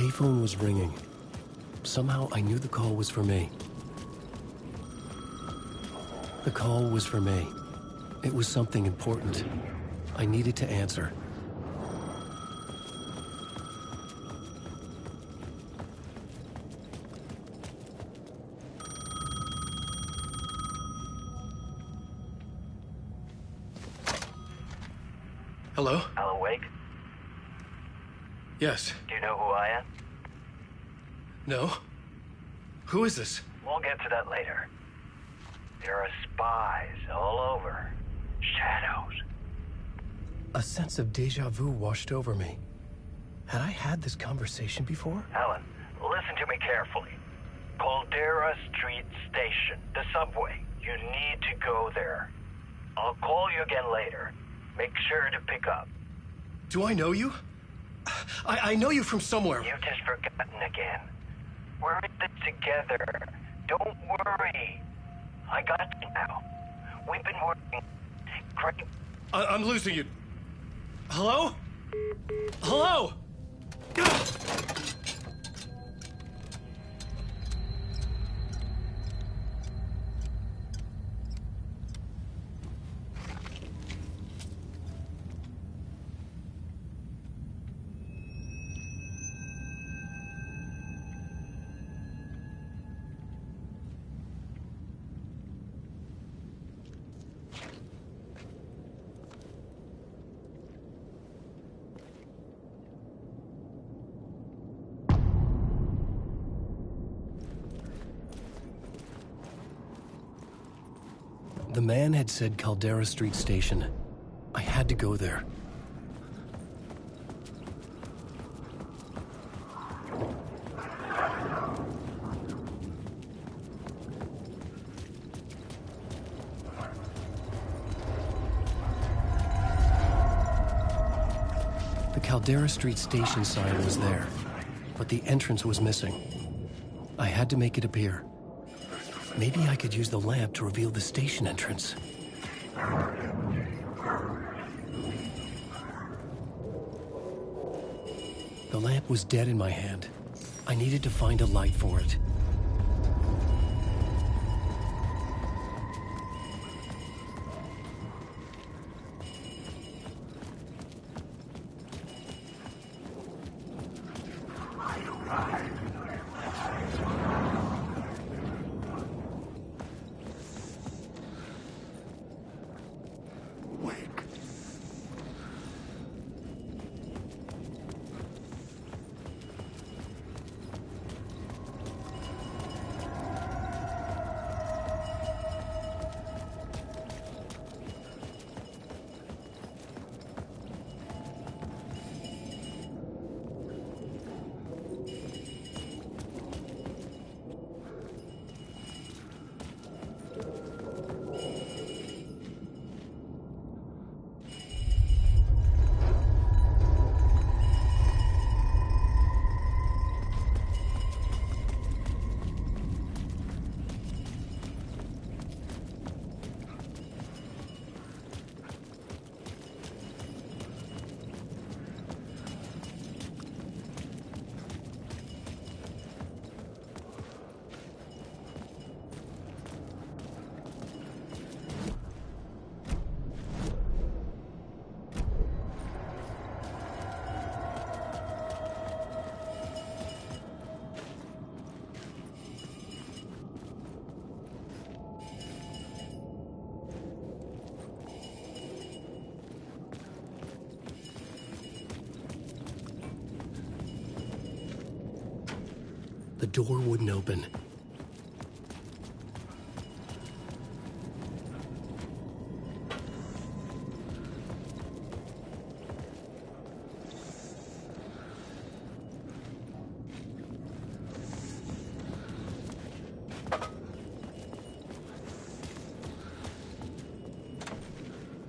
payphone was ringing. Somehow I knew the call was for me. The call was for me. It was something important. I needed to answer. Hello? Alan Wake? Yes. Do you know who I am? No? Who is this? We'll get to that later. There are spies all over. Shadows. A sense of déjà vu washed over me. Had I had this conversation before? Alan, listen to me carefully. Caldera Street Station, the subway. You need to go there. I'll call you again later. Make sure to pick up. Do I know you? I know you from somewhere. You've just forgotten again. We're in this together. Don't worry. I got you now. We've been working. Great. I'm losing you. Hello? Hello? The man had said Caldera Street Station. I had to go there. The Caldera Street Station sign was there, but the entrance was missing. I had to make it appear. Maybe I could use the lamp to reveal the station entrance. The lamp was dead in my hand. I needed to find a light for it. The door wouldn't open.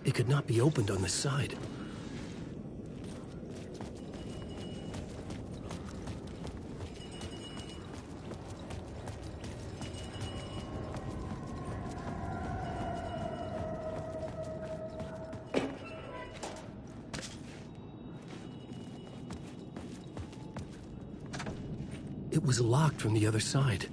It could not be opened on this side. was locked from the other side.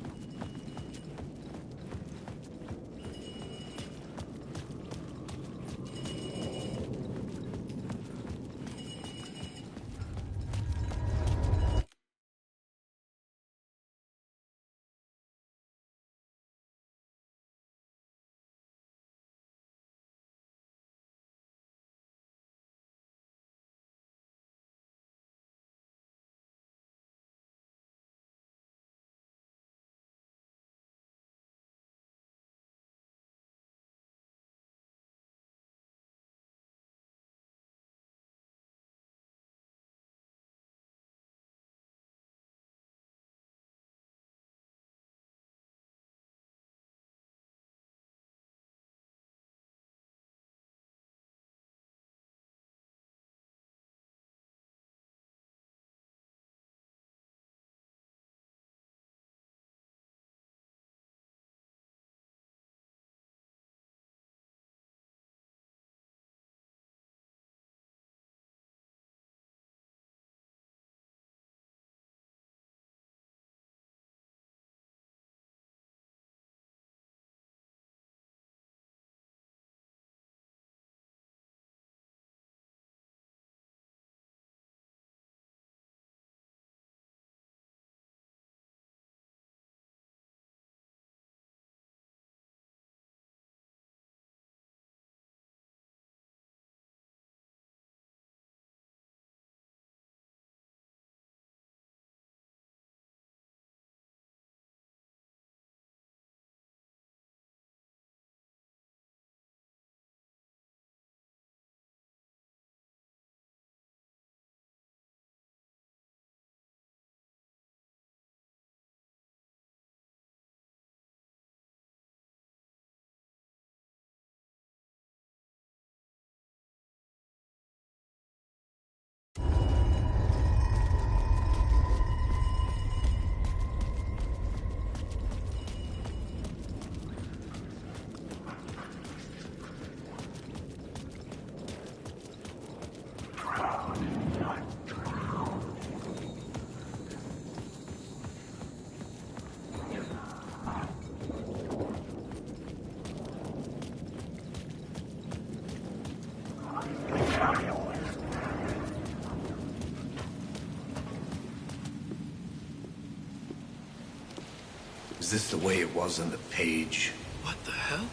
Is this the way it was on the page? What the hell?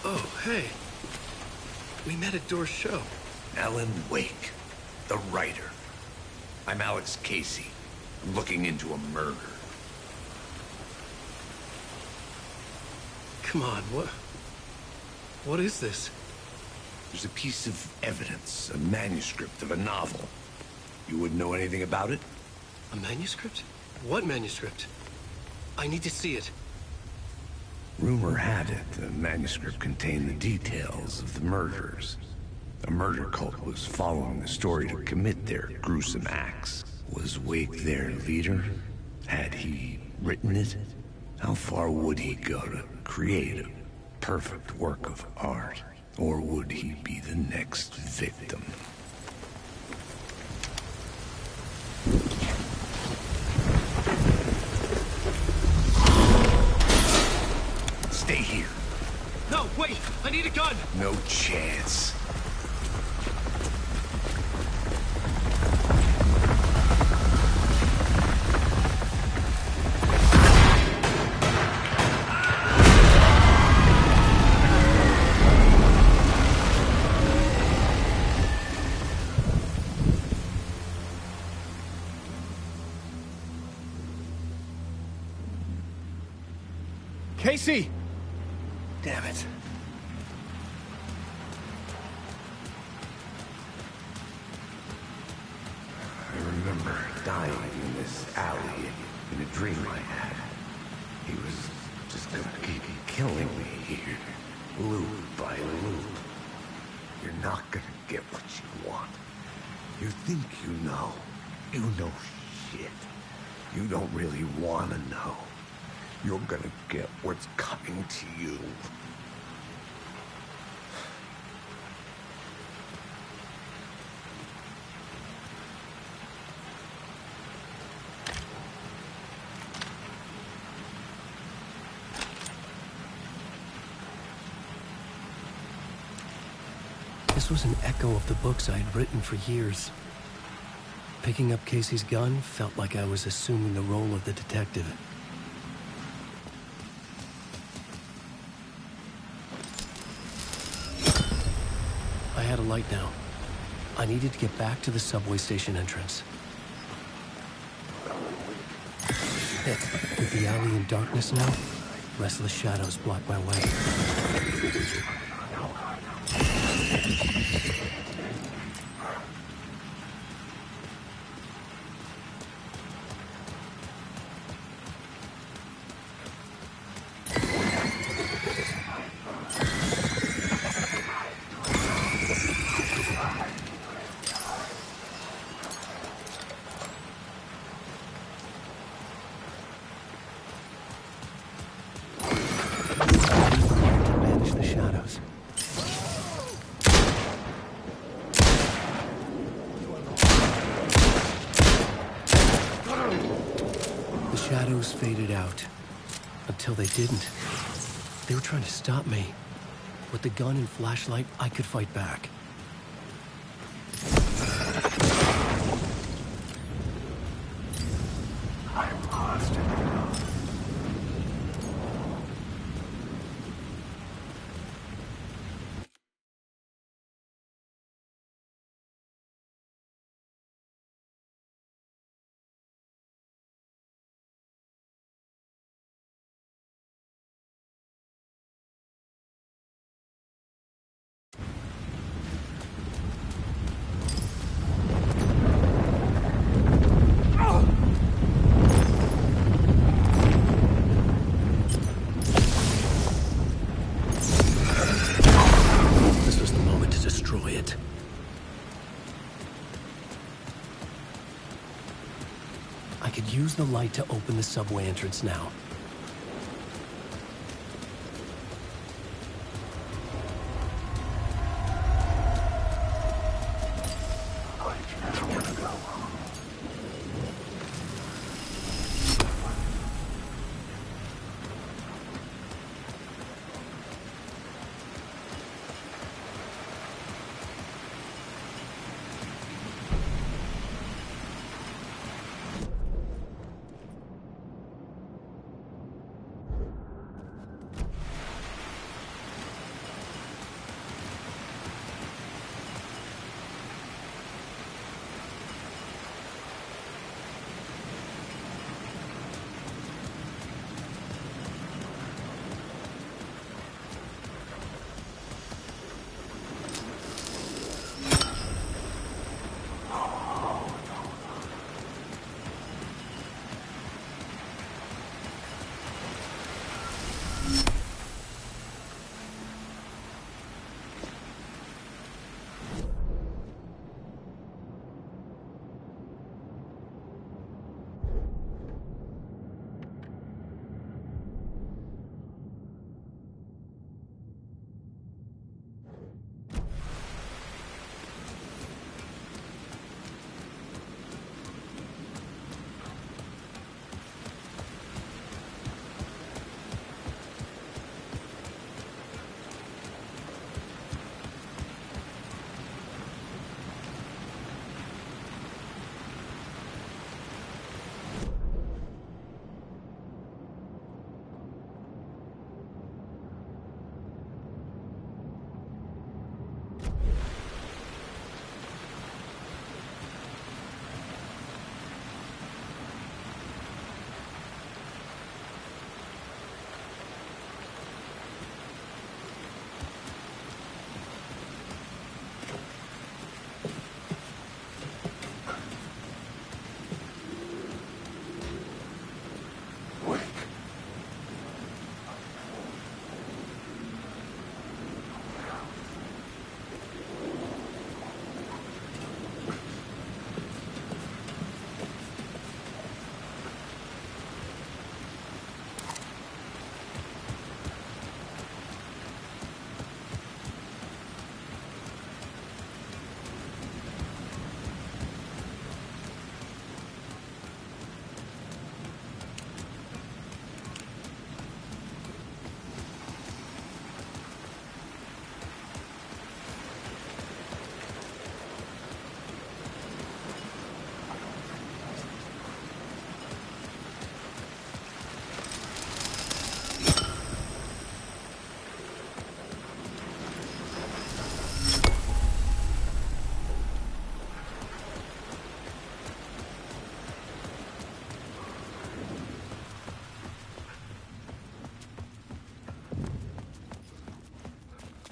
Oh, hey. We met at Door's show. Alan Wake, the writer. I'm Alex Casey. I'm looking into a murder. Come on, what is this? There's a piece of evidence, a manuscript of a novel. You wouldn't know anything about it? A manuscript? What manuscript? I need to see it. Rumor had it the manuscript contained the details of the murders. A murder cult was following the story to commit their gruesome acts. Was Wake their leader? Had he written it? How far would he go to create a perfect work of art? Or would he be the next victim? Stay here. No, wait! I need a gun! No chance. Casey! Damn it. I remember dying in this alley in a dream I had. He was just gonna keep killing me here, loop by loop. You're not gonna get what you want. You think you know. You know shit. You don't really wanna know. You're gonna get what's coming to you. This was an echo of the books I had written for years. Picking up Casey's gun felt like I was assuming the role of the detective. I had a light now. I needed to get back to the subway station entrance. With the alley in darkness now, restless shadows block my way. Shadows faded out. Until they didn't. They were trying to stop me. With the gun and flashlight, I could fight back. I'm lost in love. I could use the light to open the subway entrance now.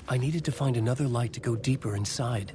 I needed to find another light to go deeper inside.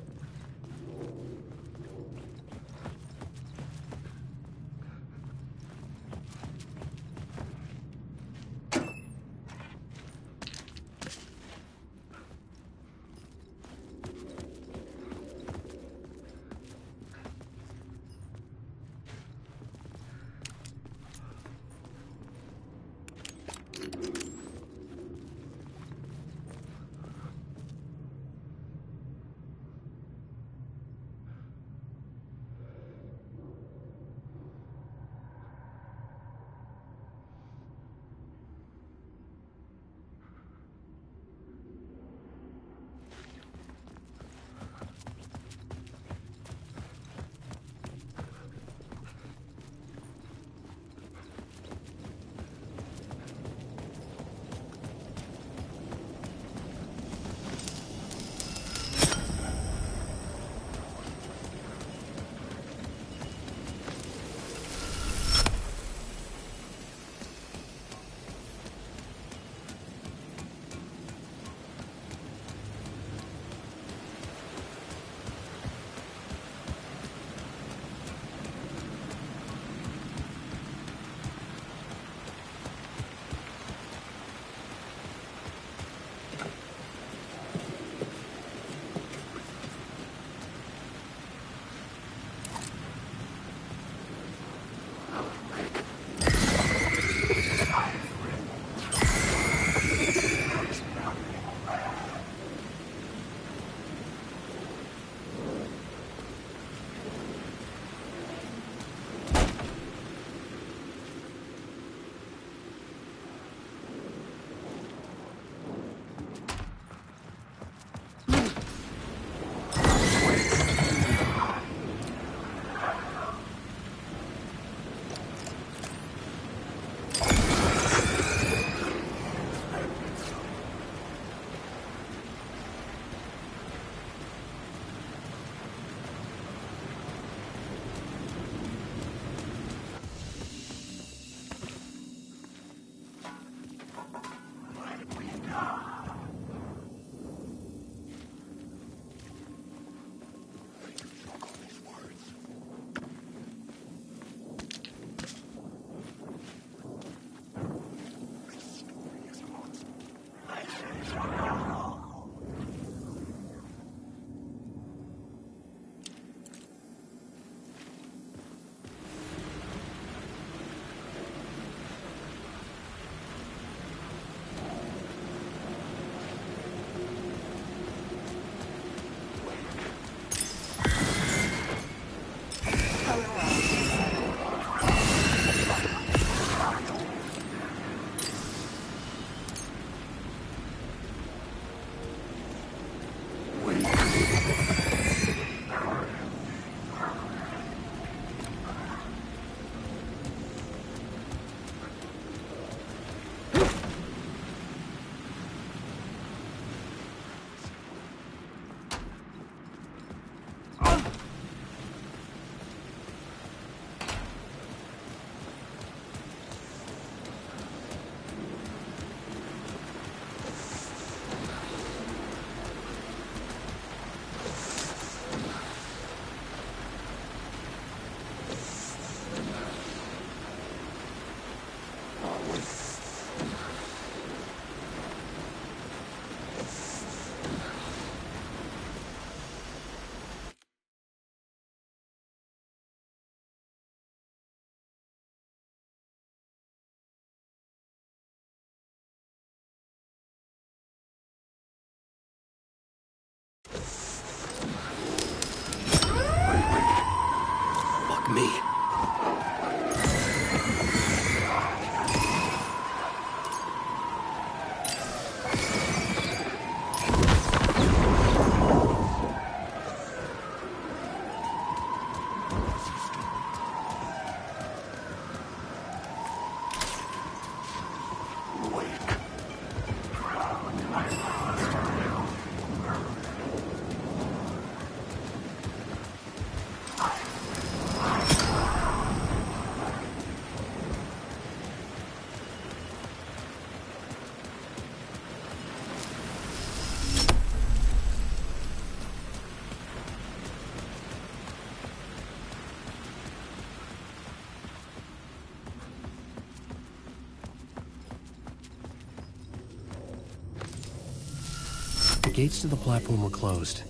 gates to the platform were closed.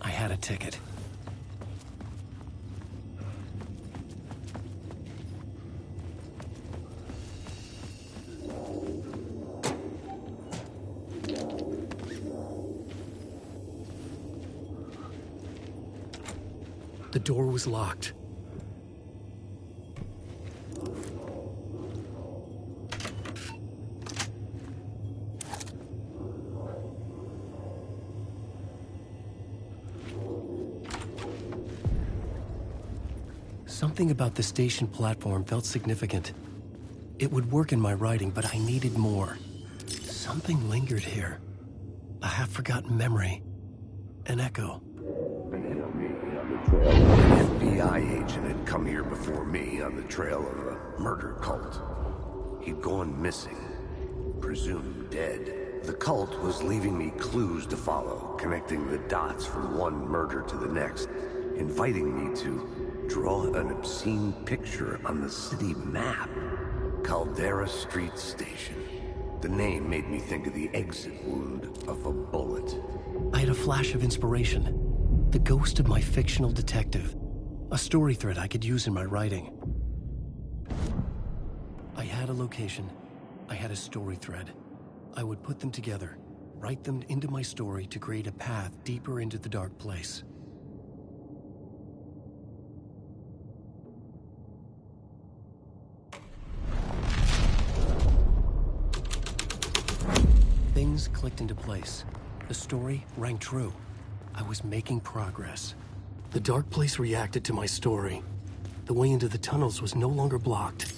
I had a ticket. The door was locked. Something about the station platform felt significant. It would work in my writing, but I needed more. Something lingered here. A half-forgotten memory. An echo. An enemy on the trail. An FBI agent had come here before me on the trail of a murder cult. He'd gone missing, presumed dead. The cult was leaving me clues to follow, connecting the dots from one murder to the next, inviting me to draw an obscene picture on the city map. Caldera Street Station. The name made me think of the exit wound of a bullet. I had a flash of inspiration. The ghost of my fictional detective. A story thread I could use in my writing. I had a location. I had a story thread. I would put them together, write them into my story to create a path deeper into the dark place. Things clicked into place. The story rang true. I was making progress. The dark place reacted to my story. The way into the tunnels was no longer blocked.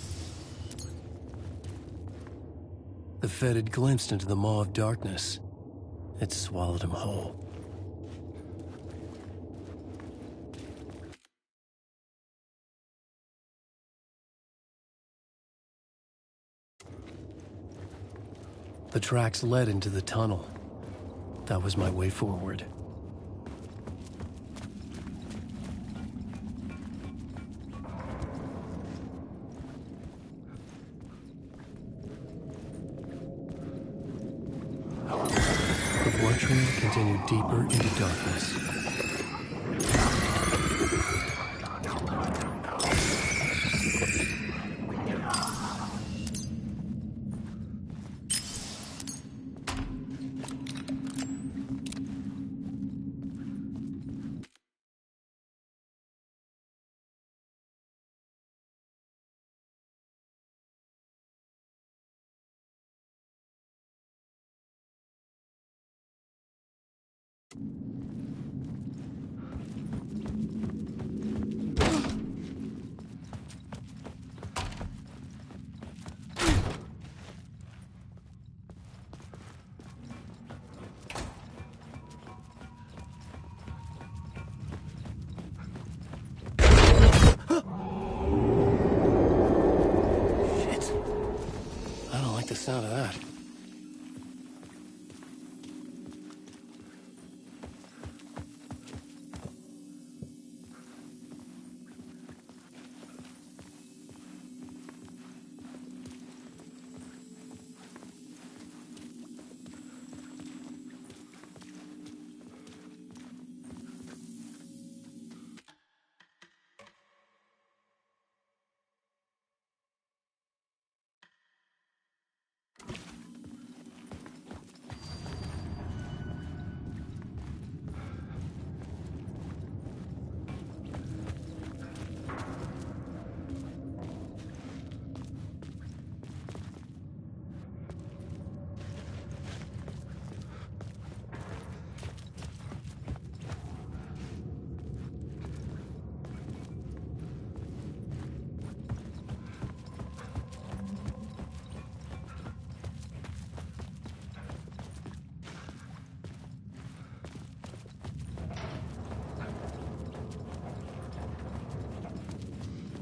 The Fed had glimpsed into the maw of darkness. It swallowed him whole. The tracks led into the tunnel. That was my way forward. The blood trail continued deeper into darkness. The sound of that.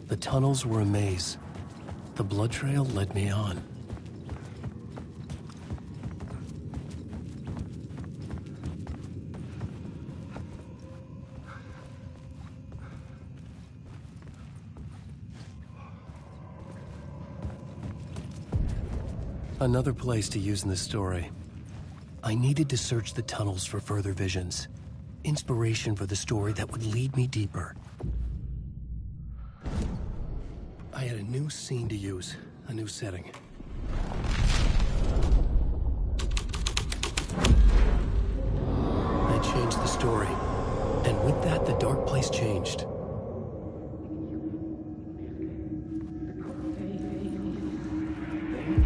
The tunnels were a maze. The blood trail led me on. Another place to use in this story. I needed to search the tunnels for further visions. Inspiration for the story that would lead me deeper. I had a new scene to use, a new setting. I changed the story, and with that, the dark place changed.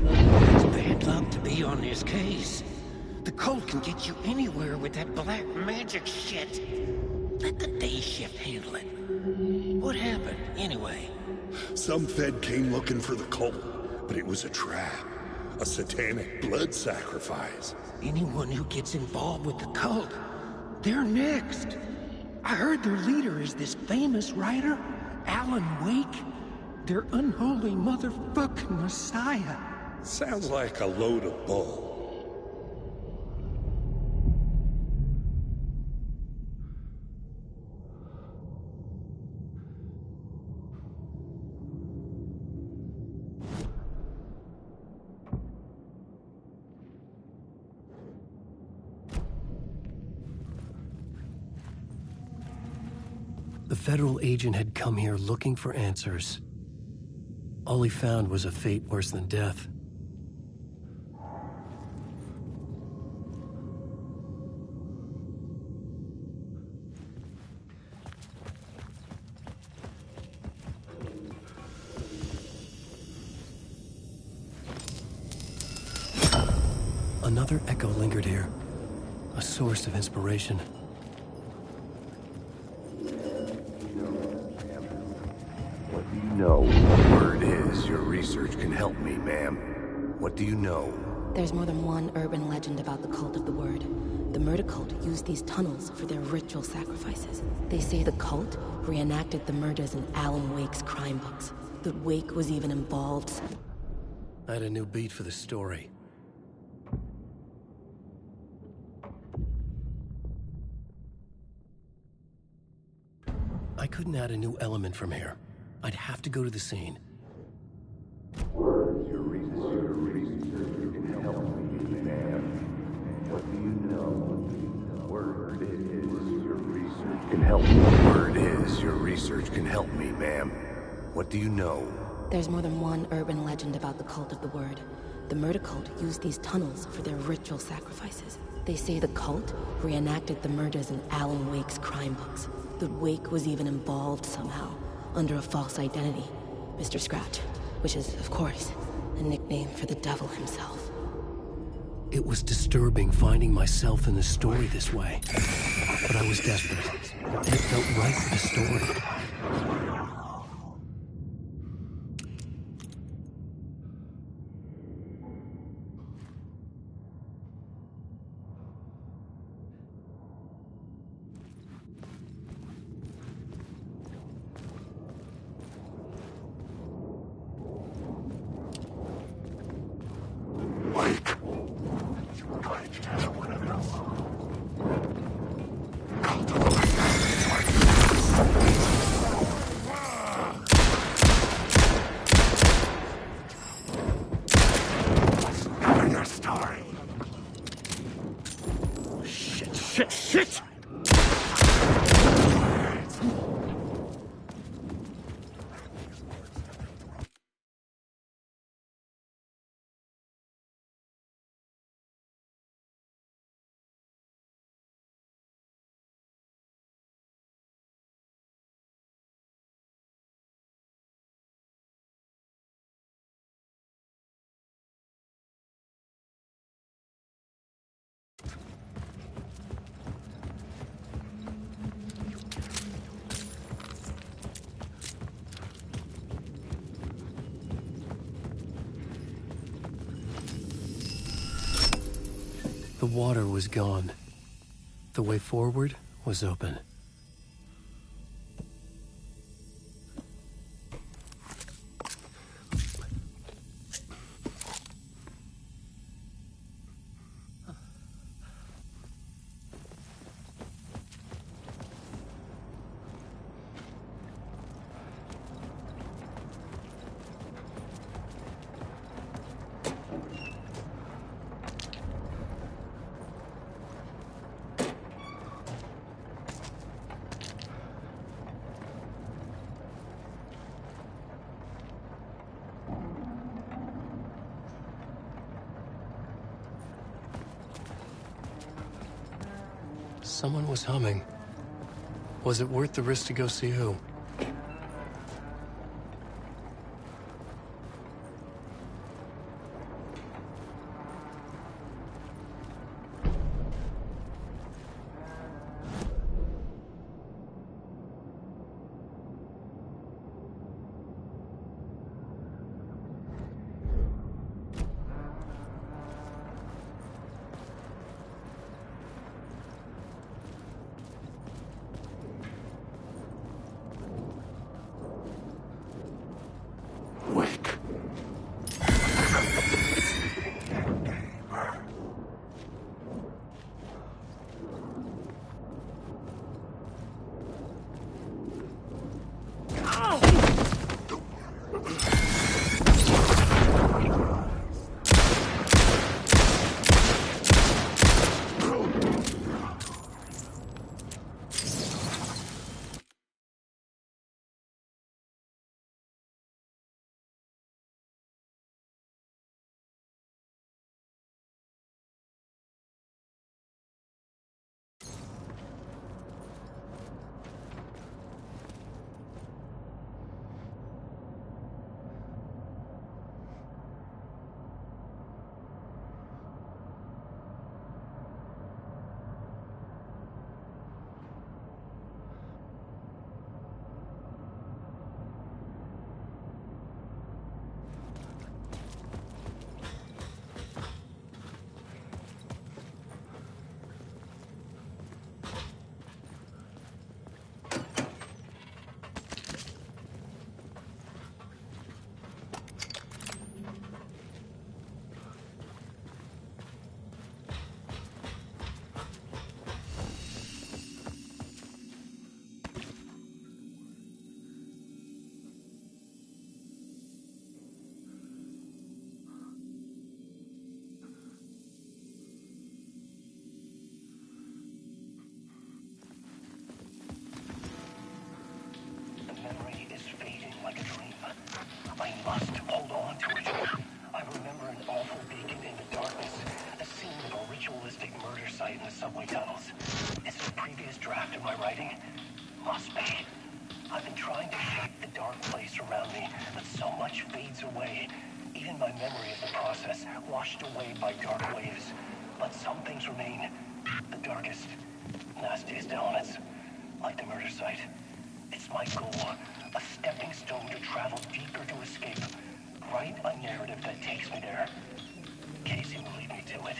It's bad luck to be on this case. The cult can get you anywhere with that black magic shit. Let the day shift handle it. What happened, anyway? Some Fed came looking for the cult, but it was a trap. A satanic blood sacrifice. Anyone who gets involved with the cult, they're next. I heard their leader is this famous writer, Alan Wake. Their unholy motherfucking messiah. Sounds like a load of bull. The federal agent had come here looking for answers. All he found was a fate worse than death. Another echo lingered here, a source of inspiration. What do you know? Word is, your research can help me, ma'am. What do you know? There's more than one urban legend about the Cult of the Word. The murder cult used these tunnels for their ritual sacrifices. They say the cult reenacted the murders in Alan Wake's crime books. That Wake was even involved. I had a new beat for the story. I couldn't add a new element from here. I'd have to go to the scene. Your research can help me, ma'am. What do you know? Word is, your research can help me. Word is, your research can help me, ma'am. What do you know? There's more than one urban legend about the Cult of the Word. The murder cult used these tunnels for their ritual sacrifices. They say the cult reenacted the murders in Alan Wake's crime books. That Wake was even involved somehow, under a false identity. Mr. Scratch, which is, of course, a nickname for the devil himself. It was disturbing finding myself in the story this way. But I was desperate, and it felt right for the story. Shit! The water was gone. The way forward was open. Someone was humming. Was it worth the risk to go see who? Wake. I must hold on to it. I remember an awful beacon in the darkness, a scene of a ritualistic murder site in the subway tunnels. Is it a previous draft of my writing? Must be. I've been trying to shape the dark place around me, but so much fades away. Even my memory of the process, washed away by dark waves. But some things remain. The darkest, nastiest elements, like the murder site. It's my goal, a stepping stone to travel deeper to escape. Write a narrative that takes me there. Casey will lead me to it.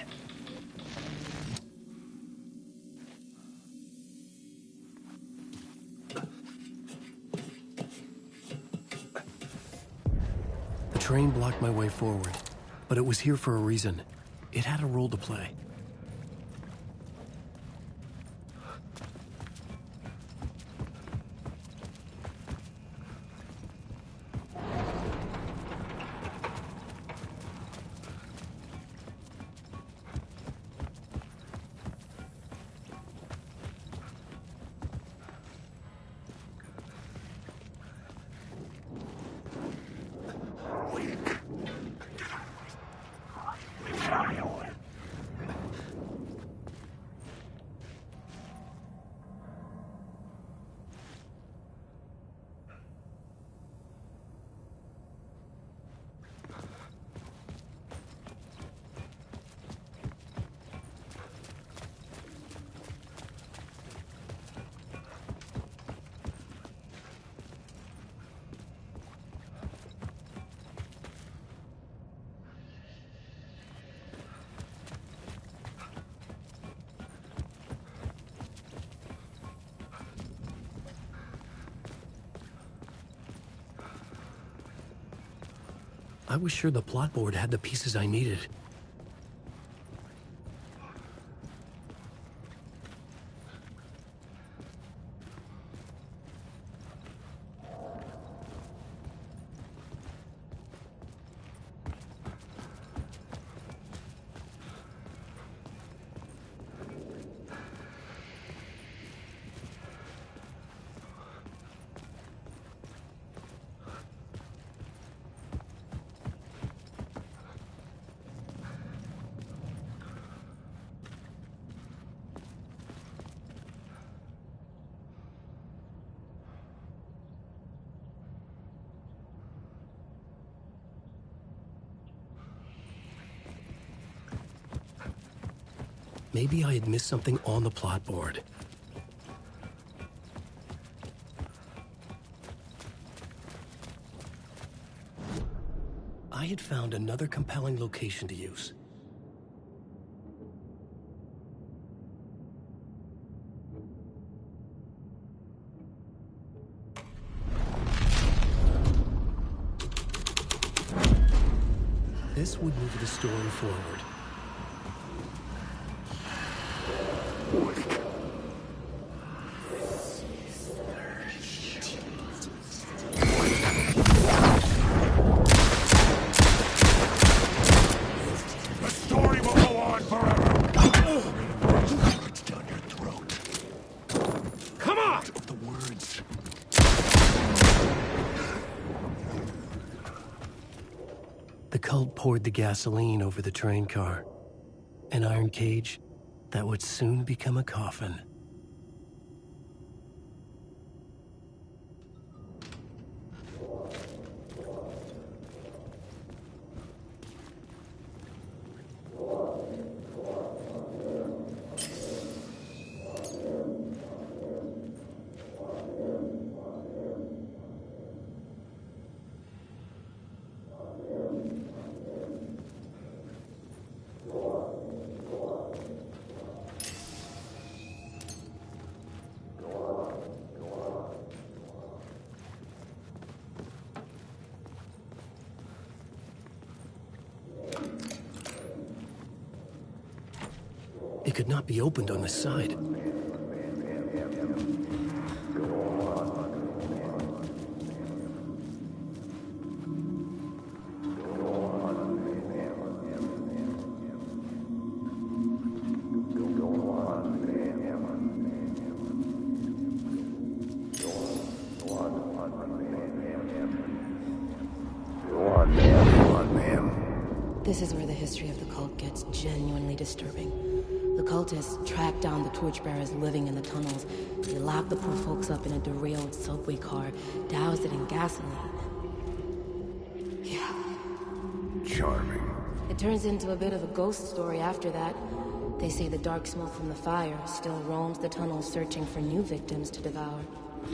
The train blocked my way forward, but it was here for a reason. It had a role to play. I was sure the plot board had the pieces I needed. Maybe I had missed something on the plot board. I had found another compelling location to use. This would move the story forward. The story will go on forever. It's down your throat. Come on! Of the words. The cult poured the gasoline over the train car. An iron cage that would soon become a coffin. It could not be opened on the side. This is where the history of the cult gets genuinely disturbing. The cultists tracked down the torchbearers living in the tunnels. They locked the poor folks up in a derailed subway car, doused it in gasoline. Yeah. Charming. It turns into a bit of a ghost story after that. They say the dark smoke from the fire still roams the tunnels searching for new victims to devour.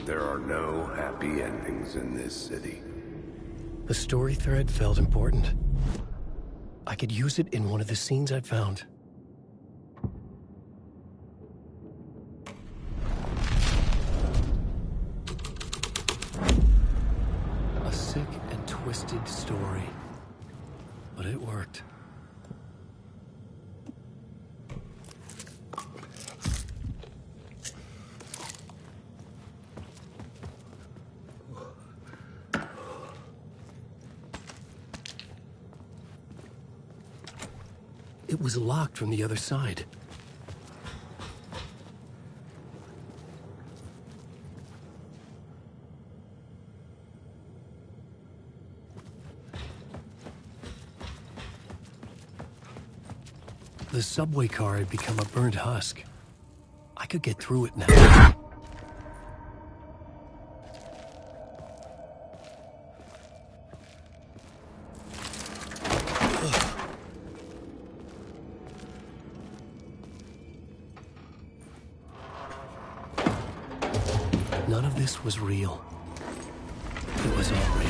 There are no happy endings in this city. The story thread felt important. I could use it in one of the scenes I'd found. A sick and twisted story. But it worked. It was locked from the other side. The subway car had become a burnt husk. I could get through it now. None of this was real. It was all real.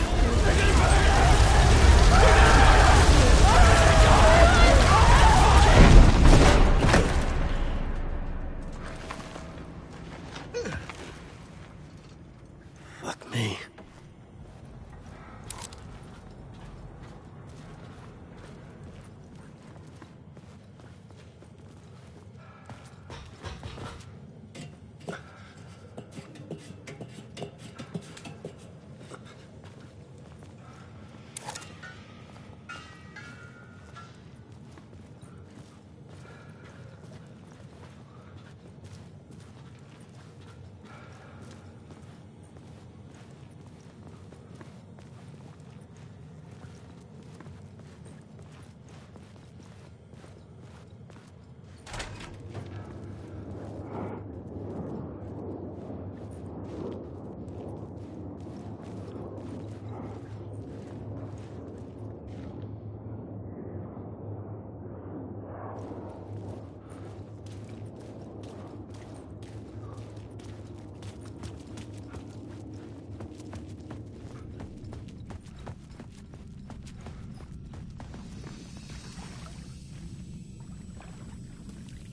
Fuck me.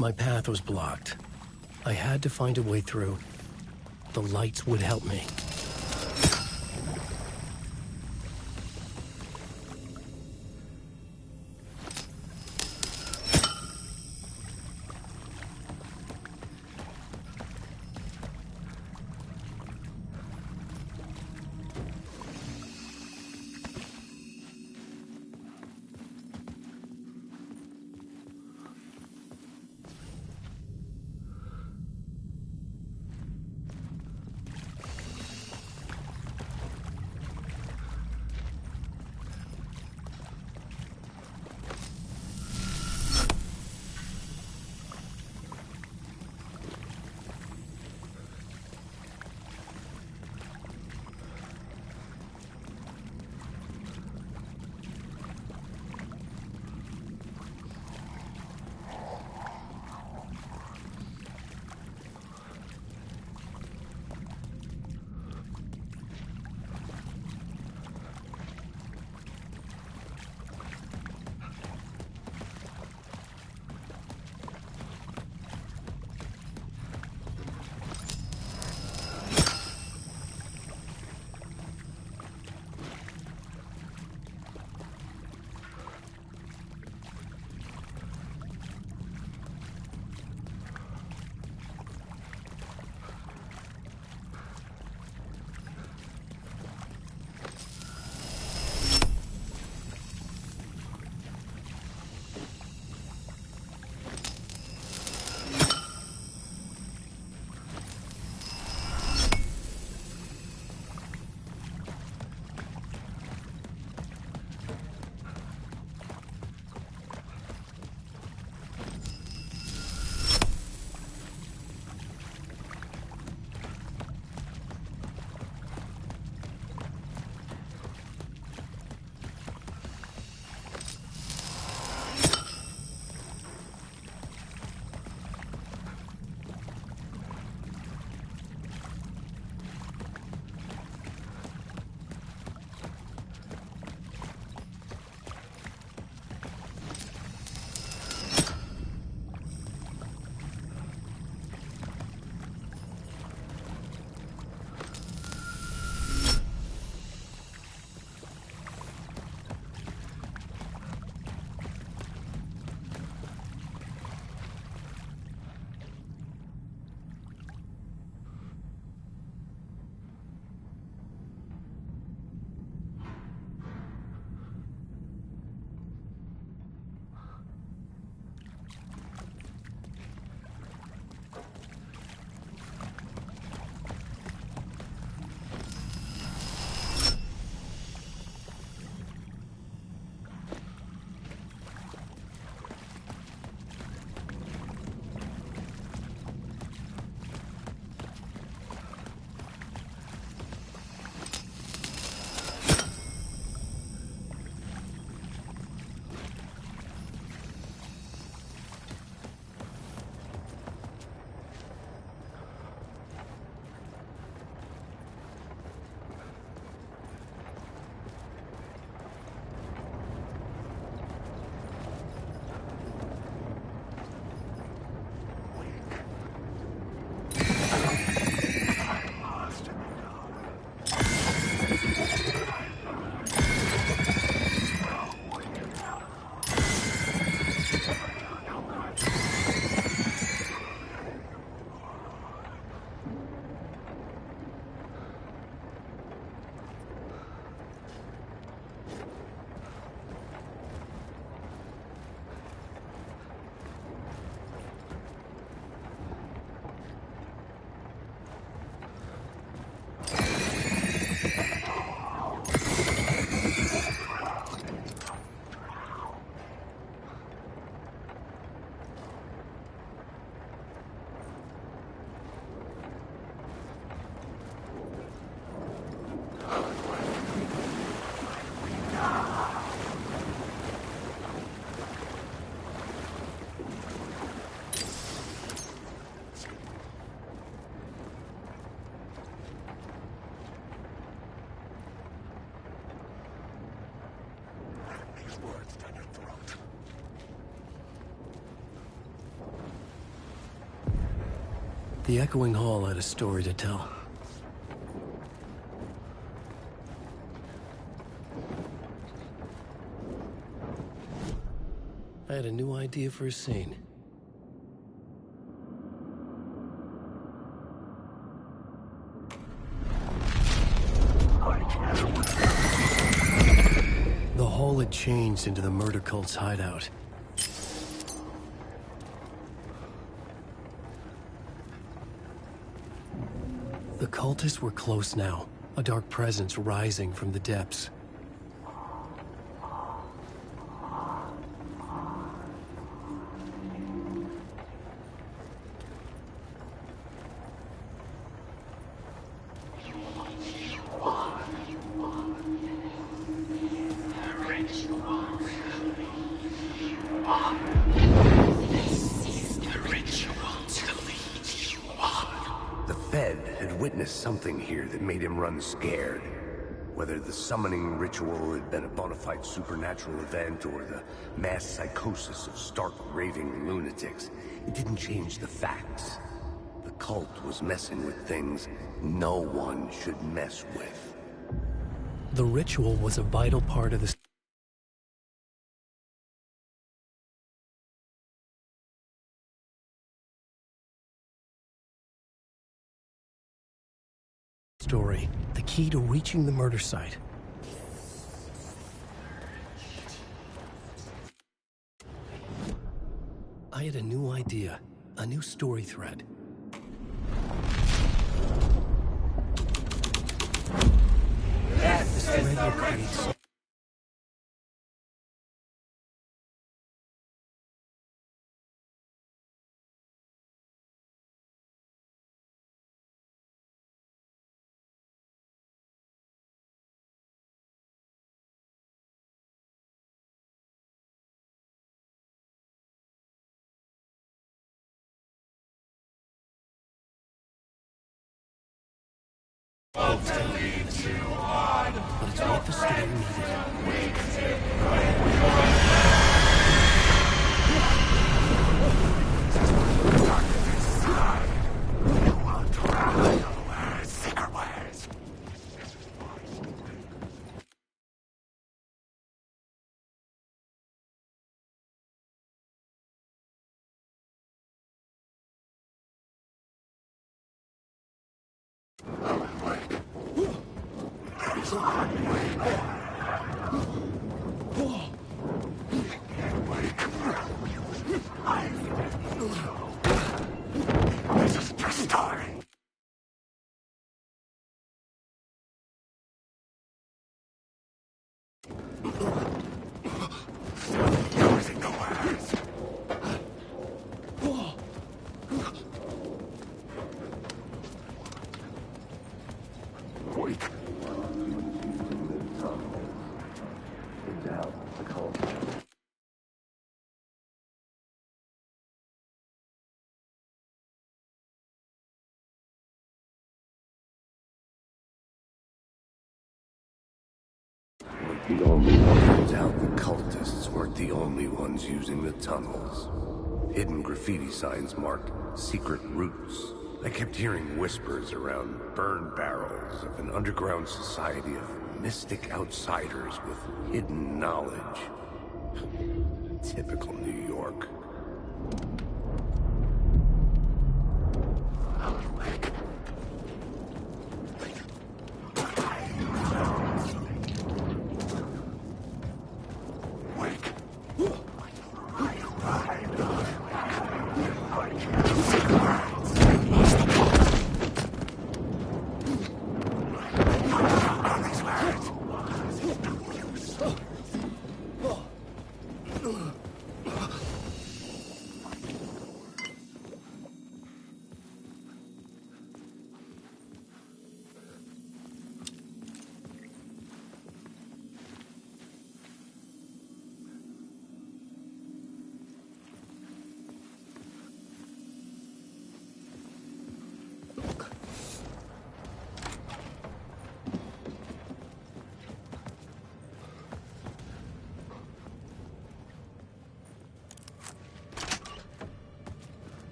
My path was blocked. I had to find a way through. The lights would help me. The echoing hall had a story to tell. I had a new idea for a scene. The hall had changed into the murder cult's hideout. The cultists were close now, a dark presence rising from the depths. Something here that made him run scared. Whether the summoning ritual had been a bona fide supernatural event or the mass psychosis of stark raving lunatics, it didn't change the facts. The cult was messing with things no one should mess with. The ritual was a vital part of the story, the key to reaching the murder site. I had a new idea, a new story thread. This thread will create but it's what the story needed. The only turns out the cultists weren't the only ones using the tunnels. Hidden graffiti signs marked secret routes. I kept hearing whispers around burn barrels of an underground society of mystic outsiders with hidden knowledge. Typical New York.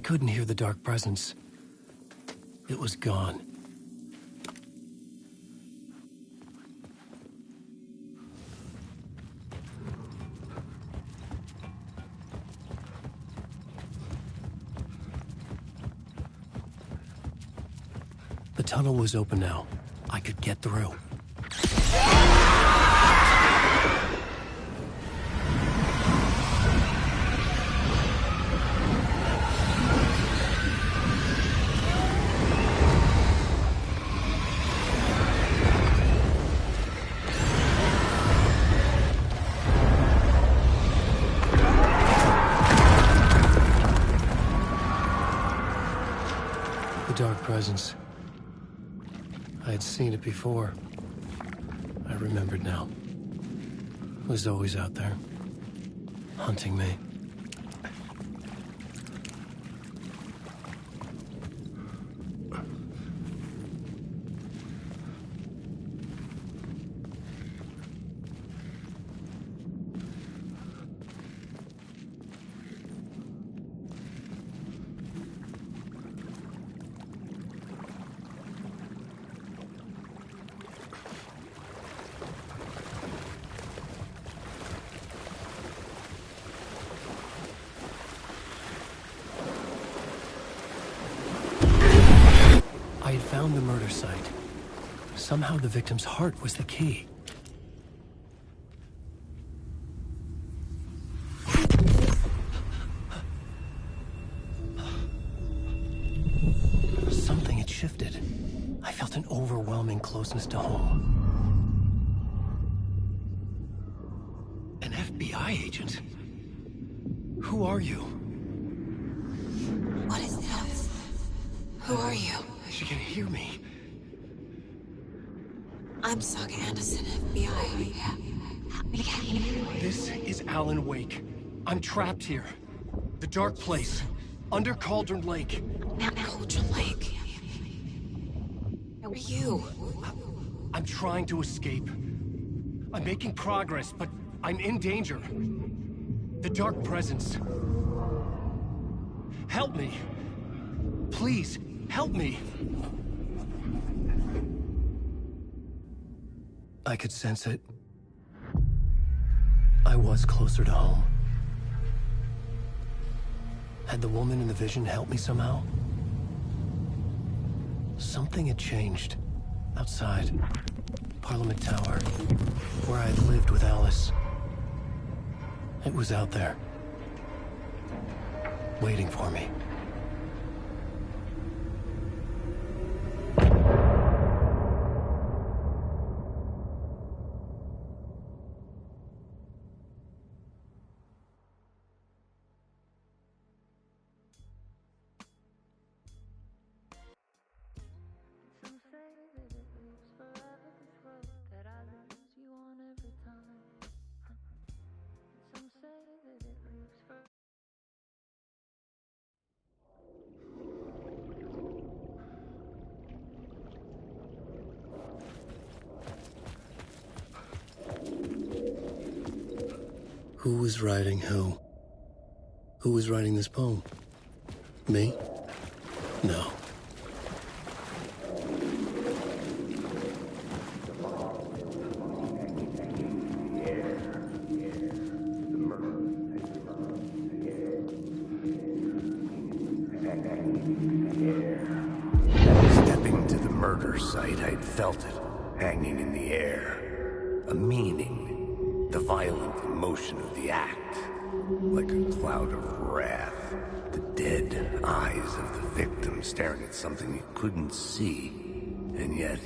couldn't hear the dark presence. It was gone. The tunnel was open now. I could get through. The dark presence. I had seen it before. I remembered now. It was always out there, hunting me. I had found the murder site. Somehow the victim's heart was the key. Something had shifted. I felt an overwhelming closeness to home. An FBI agent? Who are you? What is this? Who are you? She can hear me. I'm Saga Anderson, FBI. Help me get you. This is Alan Wake. I'm trapped here. The dark place. Under Cauldron Lake. Mount Cauldron Lake. Who are you? I'm trying to escape. I'm making progress, but I'm in danger. The dark presence. Help me. Please, help me. I could sense it. I was closer to home. Had the woman in the vision helped me somehow? Something had changed. Outside. Parliament Tower. Where I had lived with Alice. It was out there. Waiting for me. Who was writing who? Who was writing this poem? Me? No. Stepping to the murder site, I'd felt it, hanging in the air. A meaning, the violent emotion of the act. Like a cloud of wrath, the dead eyes of the victim staring at something you couldn't see, and yet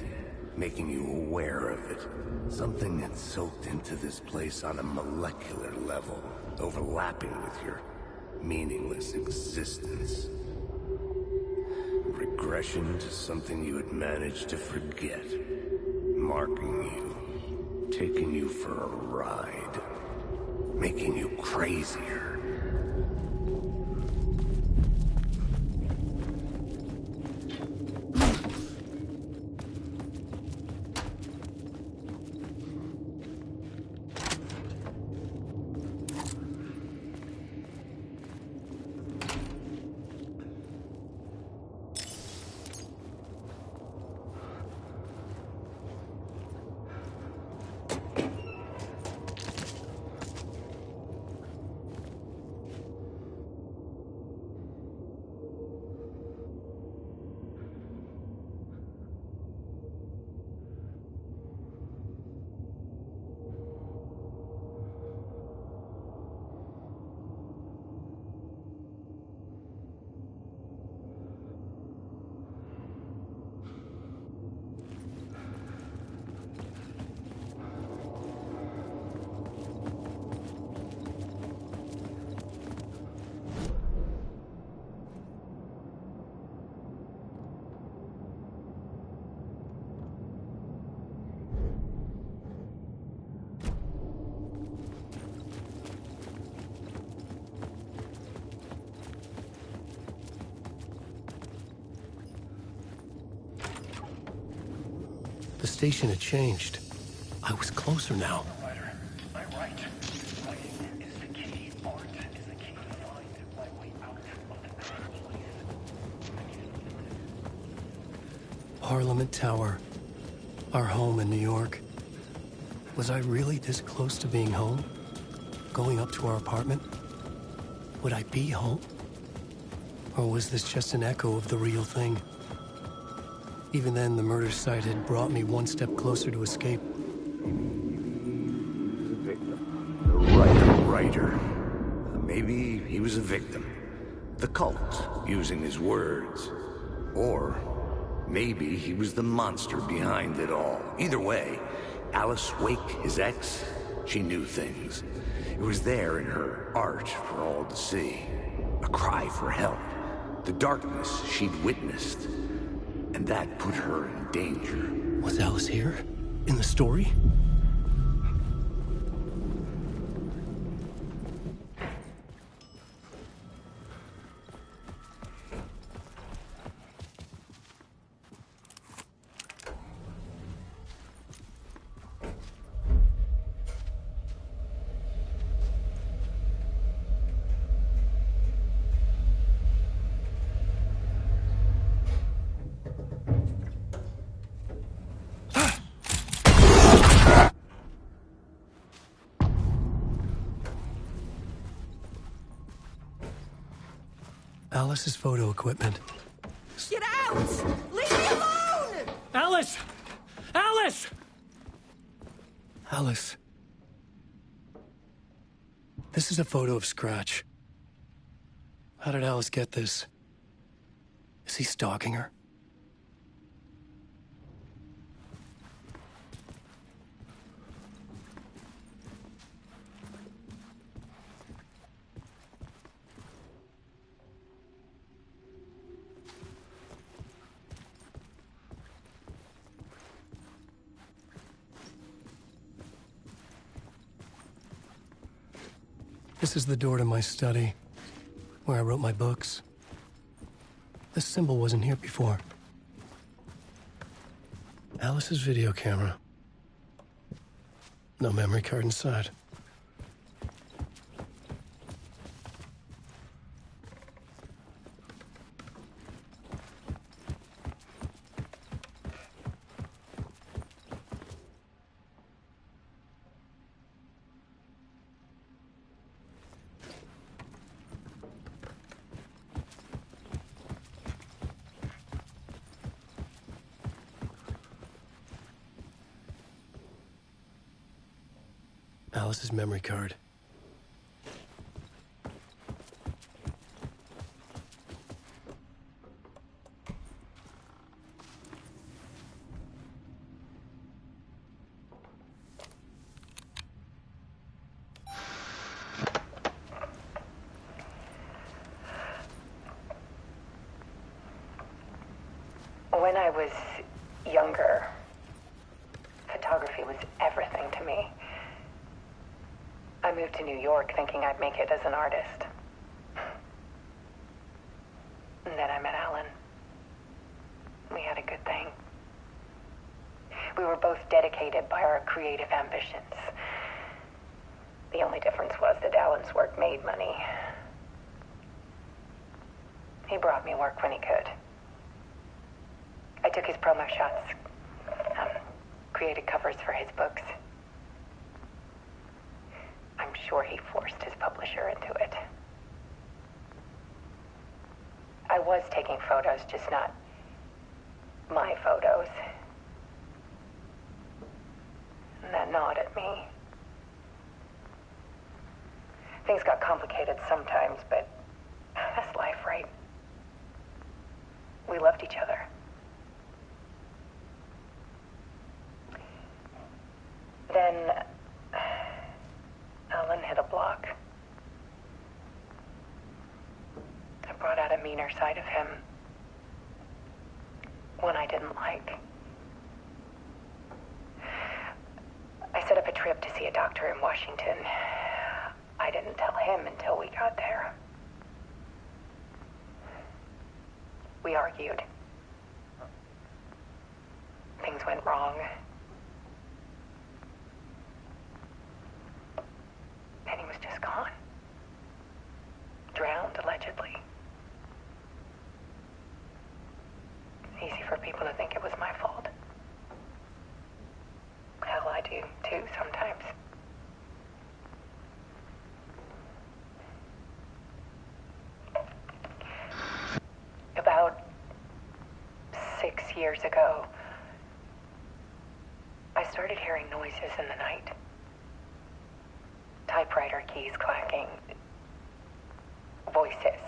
making you aware of it. Something that soaked into this place on a molecular level, overlapping with your meaningless existence. Regression to something you had managed to forget. Marking you, taking you for a ride, making you crazier. station had changed. I was closer now. Ryder, I write. Writing is the key. Art is the key to find my way out of the dark place. Parliament Tower. Our home in New York. Was I really this close to being home? Going up to our apartment? Would I be home? Or was this just an echo of the real thing? Even then, the murder site had brought me one step closer to escape. The writer. Maybe he was a victim. The cult, using his words. Or maybe he was the monster behind it all. Either way, Alice Wake, his ex, she knew things. It was there in her art for all to see. A cry for help. The darkness she'd witnessed. And that put her in danger. Was Alice here? In the story? Alice's photo equipment. Get out! Leave me alone! Alice! Alice! Alice. This is a photo of Scratch. How did Alice get this? Is he stalking her? This is the door to my study, where I wrote my books. This symbol wasn't here before. Alice's video camera. No memory card inside. Alice's memory card. When I was younger, photography was everything to me. I moved to New York thinking I'd make it as an artist. And then I met Alan. We had a good thing. We were both dedicated by our creative ambitions. The only difference was that Alan's work made money. He brought me work when he could. I took his promo shots, created covers for his books. I'm sure he forced his publisher into it. I was taking photos, just not my photos. And that gnawed at me. Things got complicated sometimes, but that's life, right? We loved each other. Then Alan hit a block. I brought out a meaner side of him. One I didn't like. I set up a trip to see a doctor in Washington. I didn't tell him until we got there. We argued. Things went wrong. do, too, sometimes. About 6 years ago, I started hearing noises in the night. Typewriter keys clacking. Voices.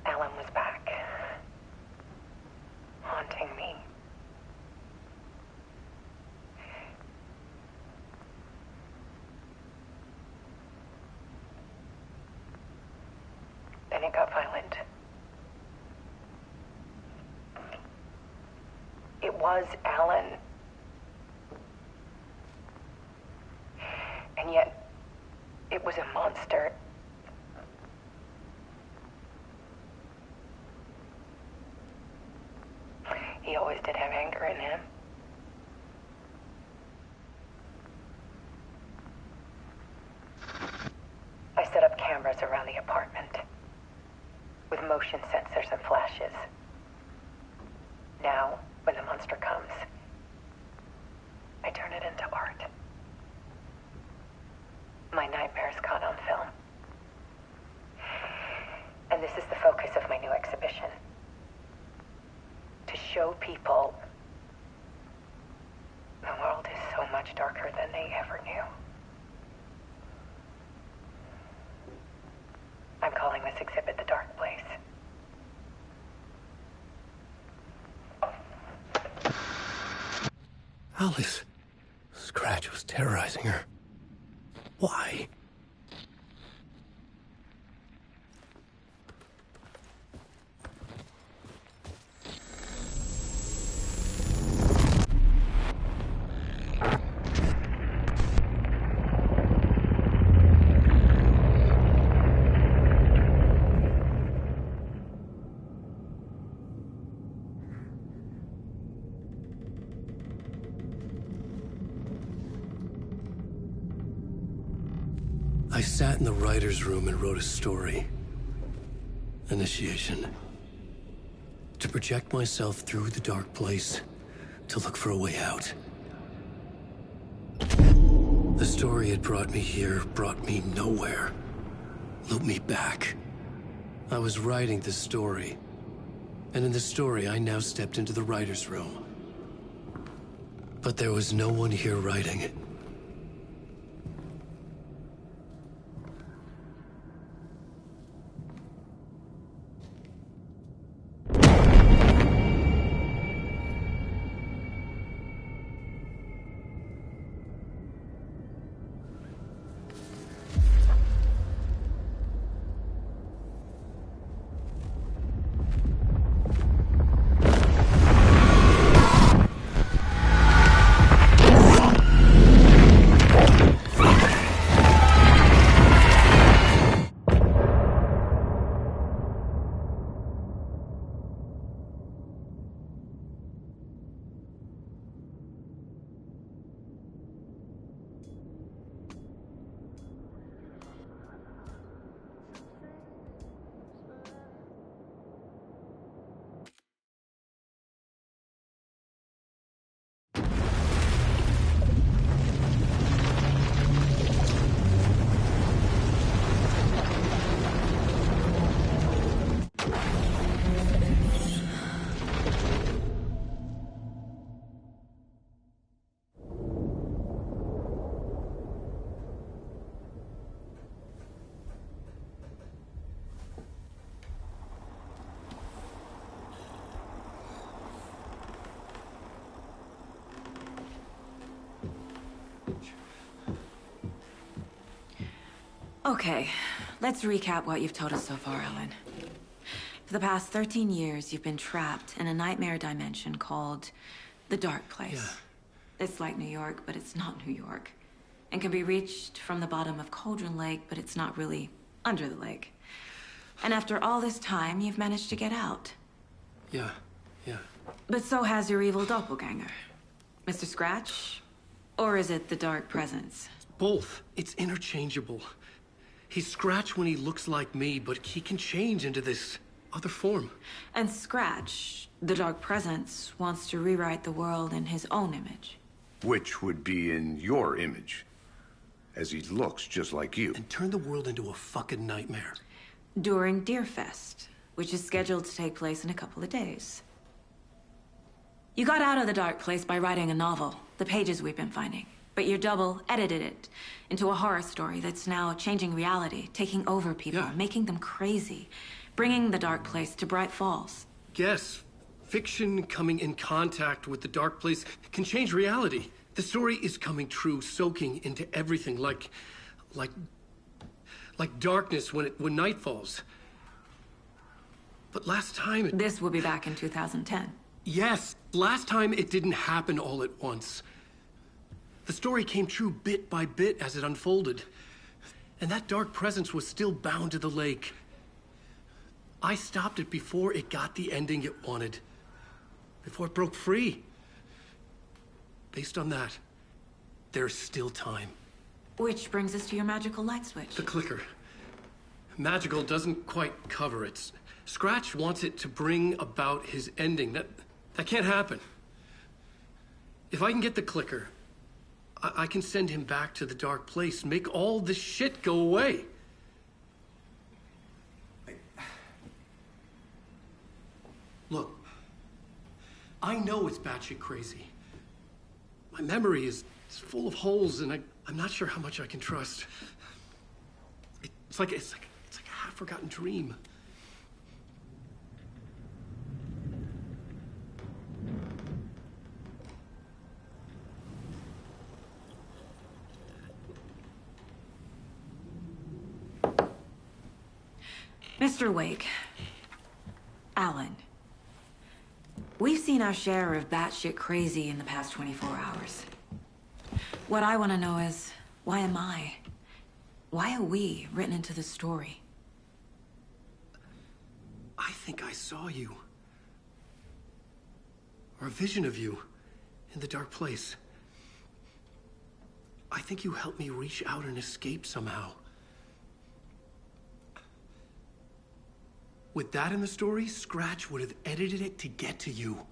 Alan was back. Haunting me. Then it got violent. It was Alan. And yet, it was a monster. He always did have anger in him. I set up cameras around the apartment with motion sensors and flashes. Now, when the monster comes, I turn it into art. My nightmares caught on film. And this is the focus of my new exhibition. To show people the world is so much darker than they ever knew. I'm calling this exhibit The Dark Place. Alice. Scratch was terrorizing her. Why? I sat in the writer's room and wrote a story. Initiation. To project myself through the dark place, to look for a way out. The story had brought me here, brought me nowhere. Looped me back. I was writing the story. And in the story, I now stepped into the writer's room. But there was no one here writing it. Okay, let's recap what you've told us so far, Alan. For the past 13 years, you've been trapped in a nightmare dimension called the Dark Place. Yeah. It's like New York, but it's not New York. And can be reached from the bottom of Cauldron Lake, but it's not really under the lake. And after all this time, you've managed to get out. Yeah. But so has your evil doppelganger. Mr. Scratch? Or is it the Dark Presence? Both. It's interchangeable. He's Scratch when he looks like me, but he can change into this other form. And Scratch, the Dark Presence, wants to rewrite the world in his own image. Which would be in your image, as he looks just like you. And turn the world into a fucking nightmare. During Deerfest, which is scheduled to take place in a couple of days. You got out of the dark place by writing a novel, the pages we've been finding. But your double edited it into a horror story that's now changing reality, taking over people, making them crazy, bringing the dark place to Bright Falls. Yes, fiction coming in contact with the dark place can change reality. The story is coming true, soaking into everything like darkness when night falls. But last time This will be back in 2010. Yes, last time it didn't happen all at once. The story came true bit by bit as it unfolded. And that dark presence was still bound to the lake. I stopped it before it got the ending it wanted. Before it broke free. Based on that, there's still time. Which brings us to your magical light switch. The clicker. Magical doesn't quite cover it. Scratch wants it to bring about his ending. That can't happen. If I can get the clicker, I can send him back to the dark place, make all this shit go away. Look, I know it's batshit crazy. My memory is full of holes, and I'm not sure how much I can trust. It's like a half-forgotten dream. Mr. Wake, Alan, we've seen our share of batshit crazy in the past 24 hours. What I want to know is, why am I? Why are we written into the story? I think I saw you. Or a vision of you in the dark place. I think you helped me reach out and escape somehow. With that in the story, Scratch would have edited it to get to you.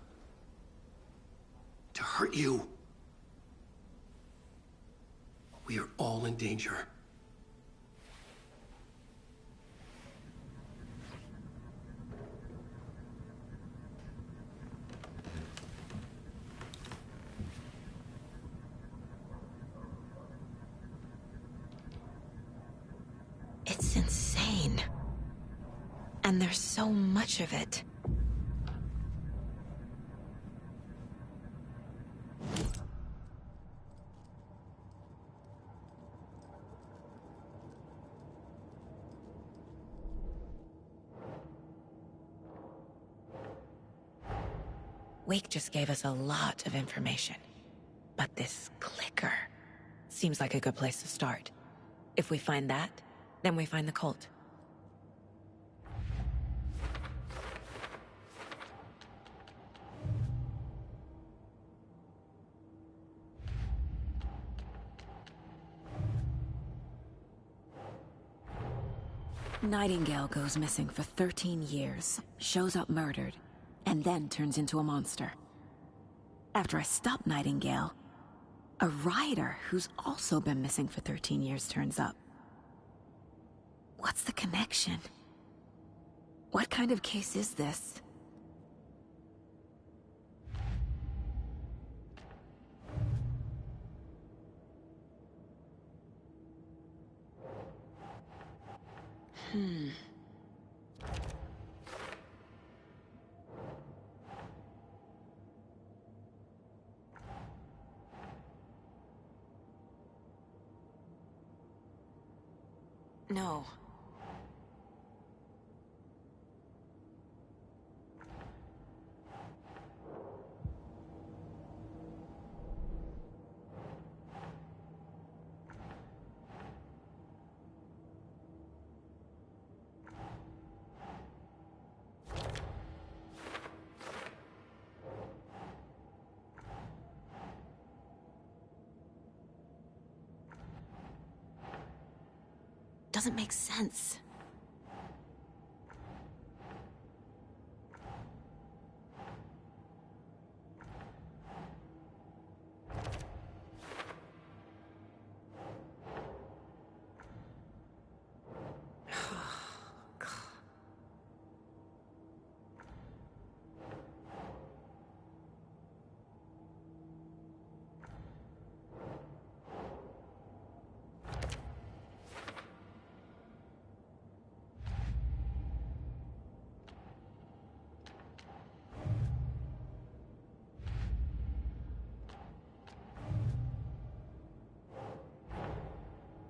To hurt you. We are all in danger. It's insane. And there's so much of it. Wake just gave us a lot of information. But this clicker seems like a good place to start. If we find that, then we find the cult. Nightingale goes missing for 13 years, shows up murdered, and then turns into a monster. After I stop Nightingale, a rider who's also been missing for 13 years turns up. What's the connection? What kind of case is this? No. Doesn't make sense.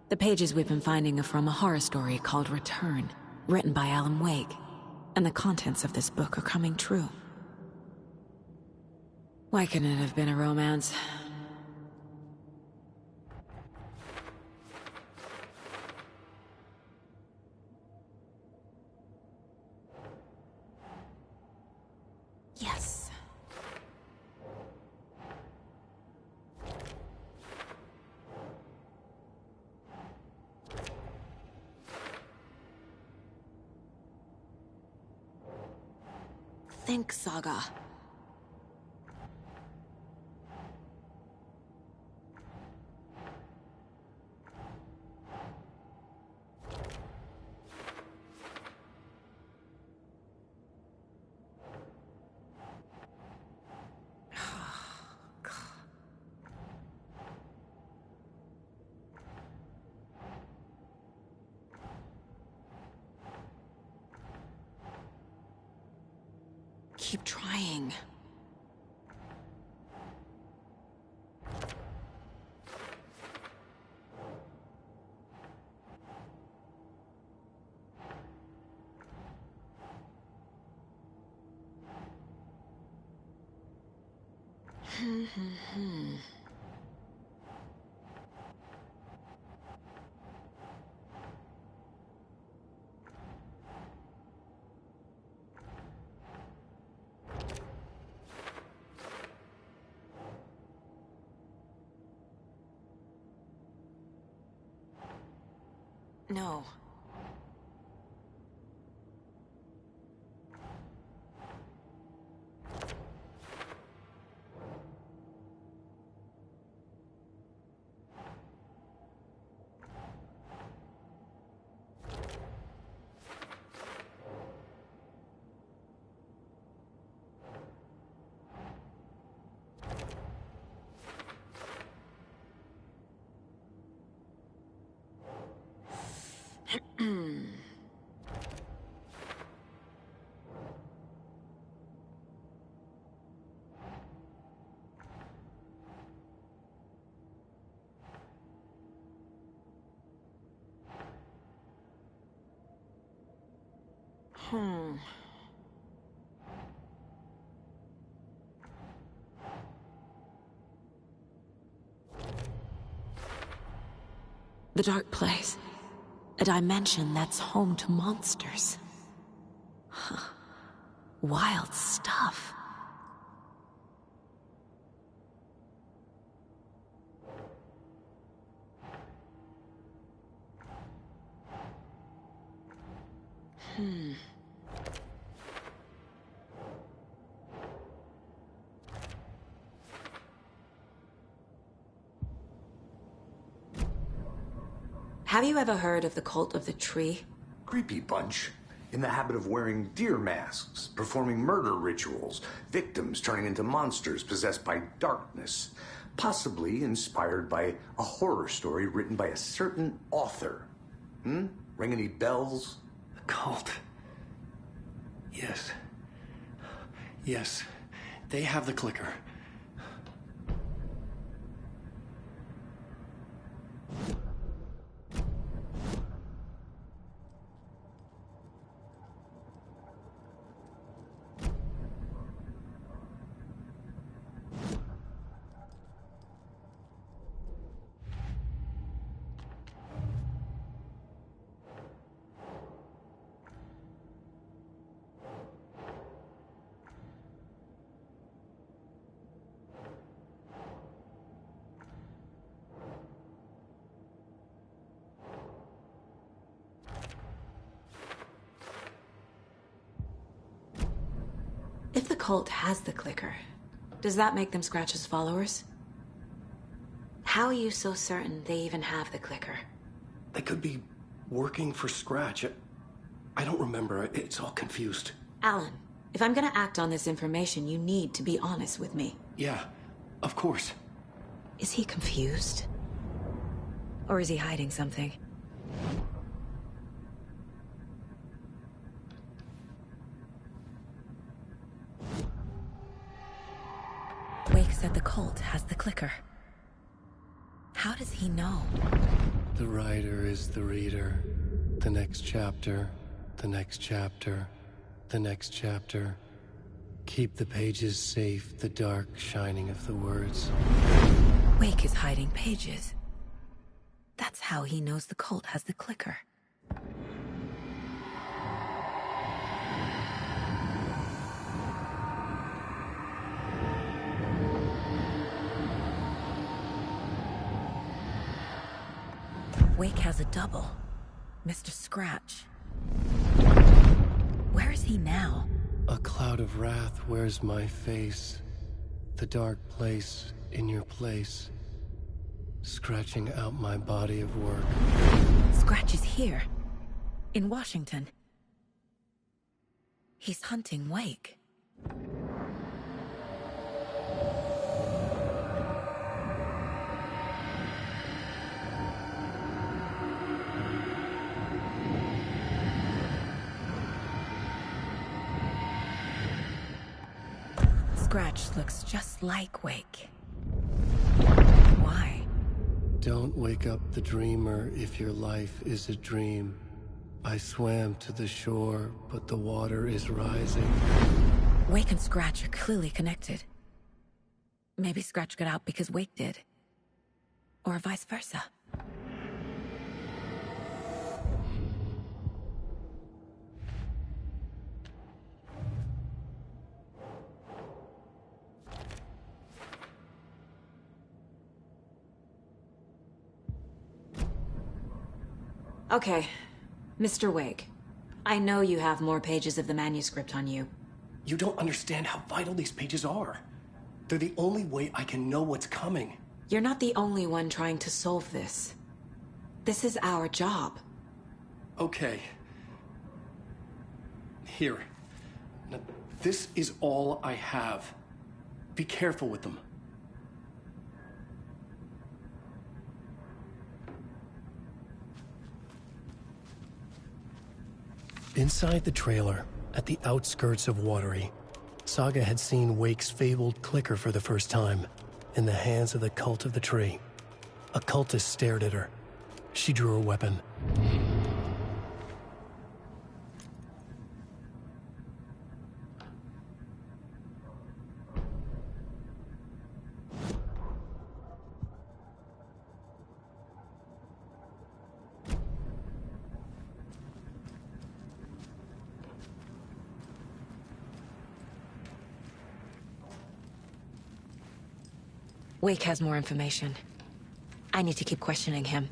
The pages we've been finding are from a horror story called Return, written by Alan Wake. And the contents of this book are coming true. Why couldn't it have been a romance? Yes. Think, Saga. Keep trying. No. The Dark Place. A dimension that's home to monsters. Huh. Wild stuff. Have you ever heard of the Cult of the Tree? Creepy bunch. In the habit of wearing deer masks, performing murder rituals, victims turning into monsters possessed by darkness. Possibly inspired by a horror story written by a certain author. Ring any bells? The cult. Yes. Yes. They have the clicker. If the cult has the clicker, does that make them Scratch's followers? How are you so certain they even have the clicker? They could be working for Scratch. I don't remember. It's all confused. Alan, if I'm gonna act on this information, you need to be honest with me. Yeah, of course. Is he confused? Or is he hiding something? Wake said the cult has the clicker. How does he know? The writer is the reader. The next chapter, the next chapter, the next chapter. Keep the pages safe, the dark shining of the words. Wake is hiding pages. That's how he knows the cult has the clicker. Wake has a double. Mr. Scratch. Where is he now? A cloud of wrath wears my face. The dark place in your place. Scratching out my body of work. Scratch is here. In Washington. He's hunting Wake. Scratch looks just like Wake. Why? Don't wake up the dreamer if your life is a dream. I swam to the shore, but the water is rising. Wake and Scratch are clearly connected. Maybe Scratch got out because Wake did. Or vice versa. Okay, Mr. Wake. I know you have more pages of the manuscript on you. You don't understand how vital these pages are. They're the only way I can know what's coming. You're not the only one trying to solve this. This is our job. Okay. Here. Now, this is all I have. Be careful with them. Inside the trailer, at the outskirts of Watery, Saga had seen Wake's fabled clicker for the first time, in the hands of the Cult of the Tree. A cultist stared at her. She drew her weapon. Wake has more information. I need to keep questioning him.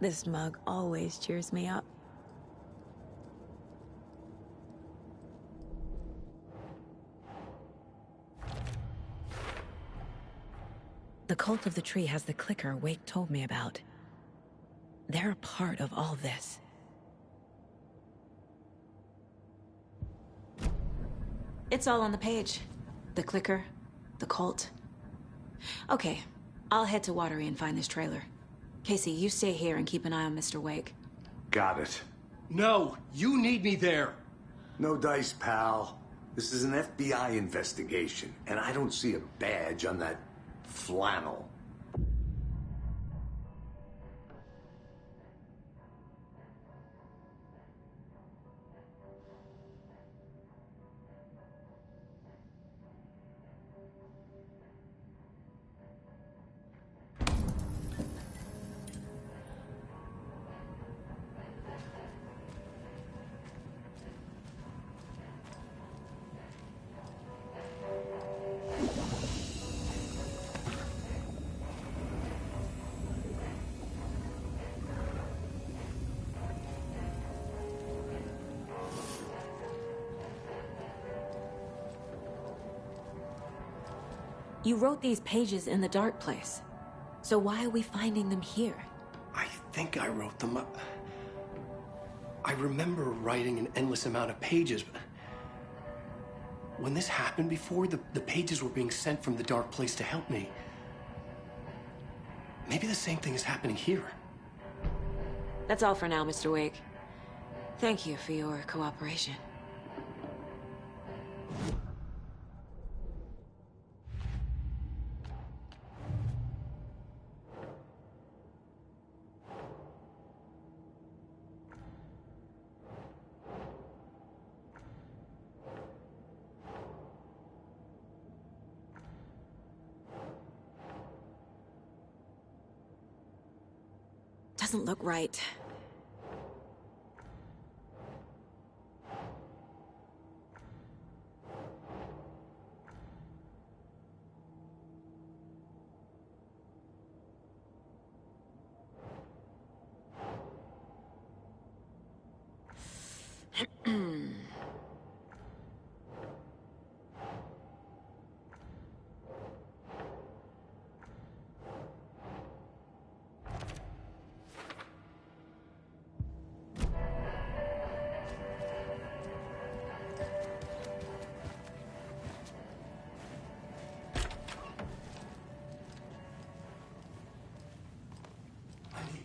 This mug always cheers me up. The Cult of the Tree has the clicker Wake told me about. They're a part of all this. It's all on the page. The clicker, the cult. Okay, I'll head to Watery and find this trailer. Casey, you stay here and keep an eye on Mr. Wake. Got it. No, you need me there. No dice, pal. This is an FBI investigation, and I don't see a badge on that flannel. You wrote these pages in the dark place. So why are we finding them here? I think I wrote them up. I remember writing an endless amount of pages, but when this happened before, the pages were being sent from the dark place to help me. Maybe the same thing is happening here. That's all for now, Mr. Wake. Thank you for your cooperation. doesn't look right.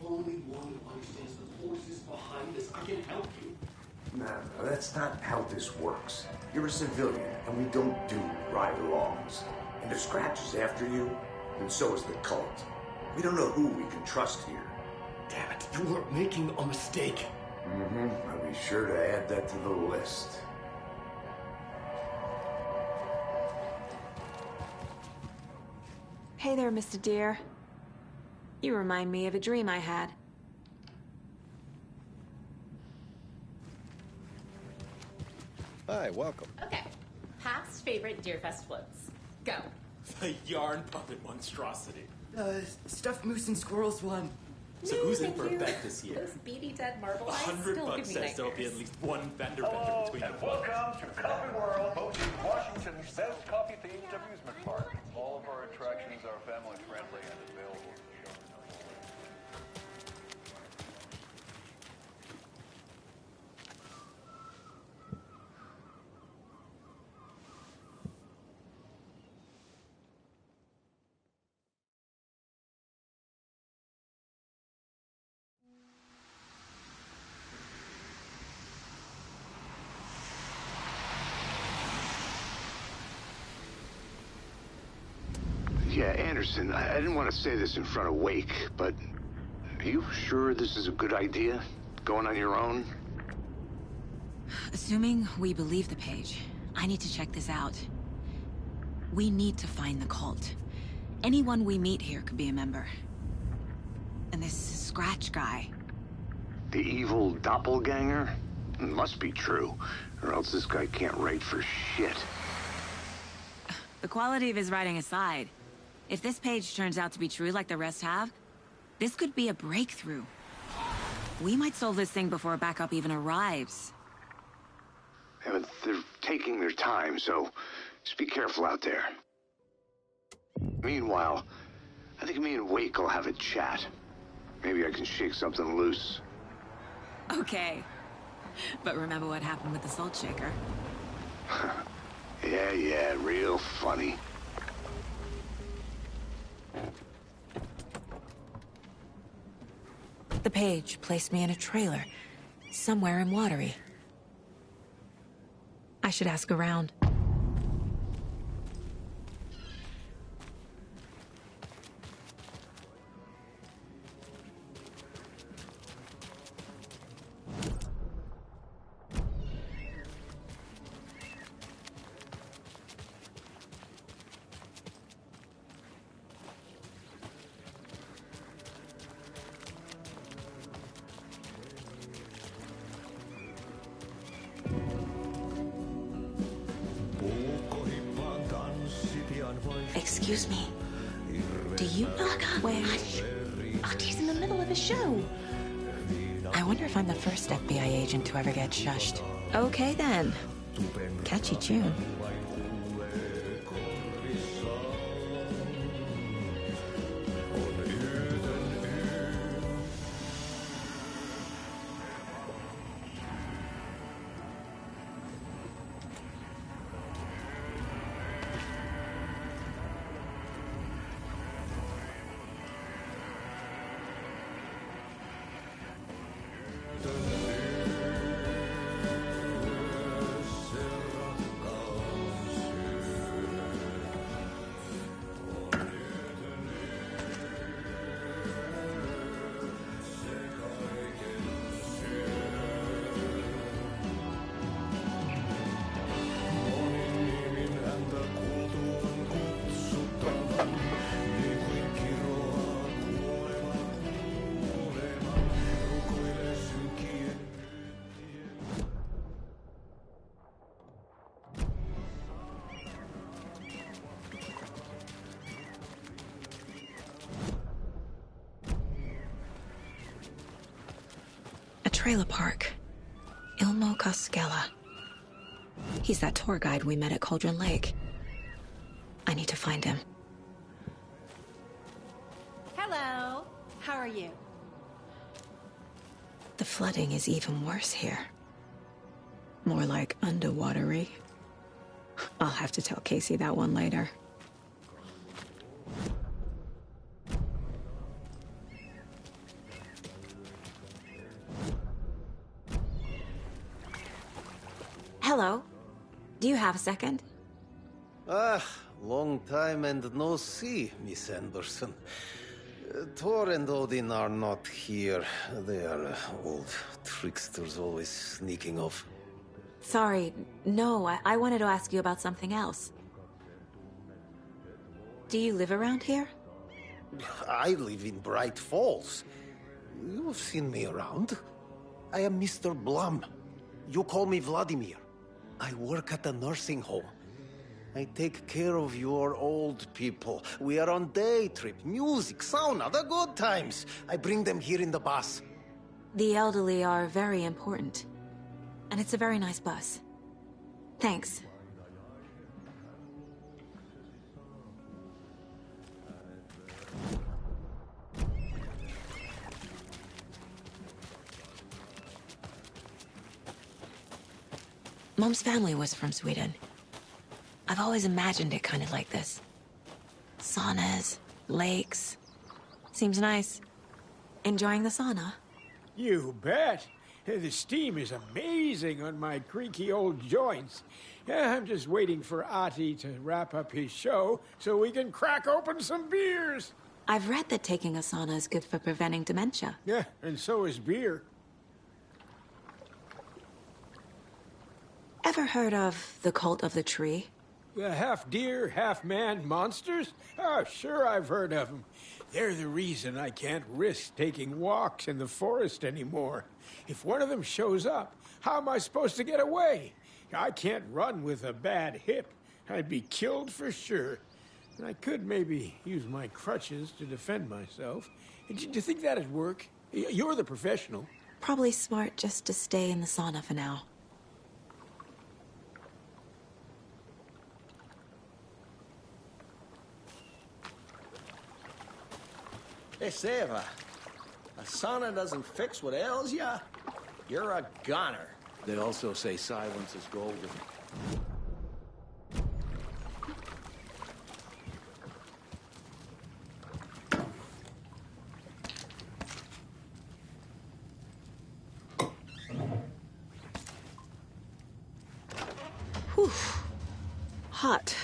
Only one who understands the forces behind this. I can help you. No, that's not how this works. You're a civilian, and we don't do ride-alongs. And if Scratch is after you, and so is the cult. We don't know who we can trust here. Damn it, you are making a mistake. I'll be sure to add that to the list. Hey there, Mr. Deer. You remind me of a dream I had. Hi, welcome. Okay. Past favorite Deerfest floats. Go. The yarn puppet monstrosity. Stuffed moose and squirrels one. So who's in for a bet this year? Those beady dead marble eyes $100 still give me says there'll be nightmares. at least one vendor between and them. welcome to Coffee World, hosting Washington's best coffee-themed amusement park. All of our attractions are family-friendly and available to show. Yeah, Anderson, I didn't want to say this in front of Wake, but are you sure this is a good idea? Going on your own? Assuming we believe the page, I need to check this out. We need to find the cult. Anyone we meet here could be a member. And this Scratch guy. The evil doppelganger? Must be true, or else this guy can't write for shit. The quality of his writing aside, if this page turns out to be true like the rest have, this could be a breakthrough. We might solve this thing before backup even arrives. Yeah, but they're taking their time, so just be careful out there. Meanwhile, I think me and Wake will have a chat. Maybe I can shake something loose. Okay. But remember what happened with the Salt Shaker? Yeah, real funny. The page placed me in a trailer, somewhere in Watery. I should ask around. Excuse me. Do you know where... Hush! Artie's in the middle of a show. I wonder if I'm the first FBI agent to ever get shushed. Okay then. Catchy tune. trailer park. Ilmo Koskela. He's that tour guide we met at Cauldron Lake. I need to find him. Hello. How are you? The flooding is even worse here. More like underwatery. I'll have to tell Casey that one later. Hello. Do you have a second? Ah, long time and no see, Miss Anderson. Thor and Odin are not here. They are old tricksters always sneaking off. Sorry, no, I wanted to ask you about something else. Do you live around here? I live in Bright Falls. You've seen me around. I am Mr. Blum. You call me Vladimir. I work at a nursing home. I take care of your old people. We are on day trip, music, sauna, the good times. I bring them here in the bus. The elderly are very important. And it's a very nice bus. Thanks. Mom's family was from Sweden. I've always imagined it kind of like this. Saunas, lakes. Seems nice. Enjoying the sauna? You bet. The steam is amazing on my creaky old joints. I'm just waiting for Ati to wrap up his show so we can crack open some beers. I've read that taking a sauna is good for preventing dementia. Yeah, and so is beer. Ever heard of the Cult of the Tree? The half-deer, half-man monsters? Oh, sure I've heard of them. They're the reason I can't risk taking walks in the forest anymore. If one of them shows up, how am I supposed to get away? I can't run with a bad hip. I'd be killed for sure. And I could maybe use my crutches to defend myself. Do you think that'd work? You're the professional. Probably smart just to stay in the sauna for now. Hey, Seva, a sauna doesn't fix what ails ya? You're a goner. They also say silence is golden. Whew. Hot.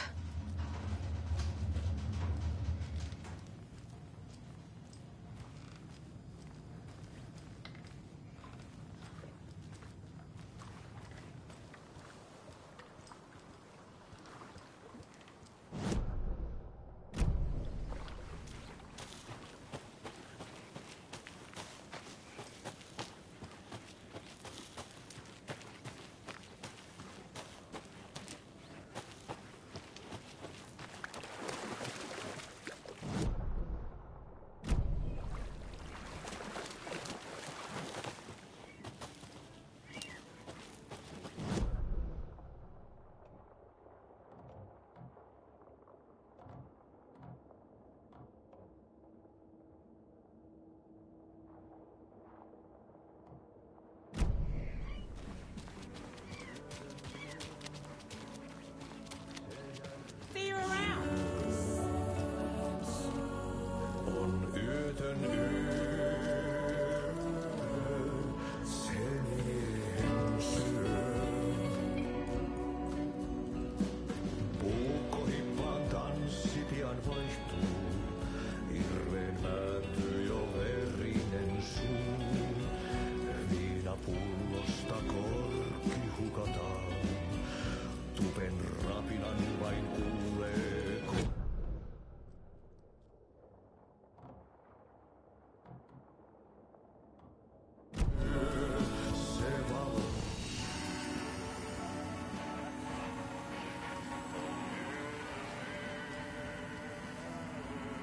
See you around.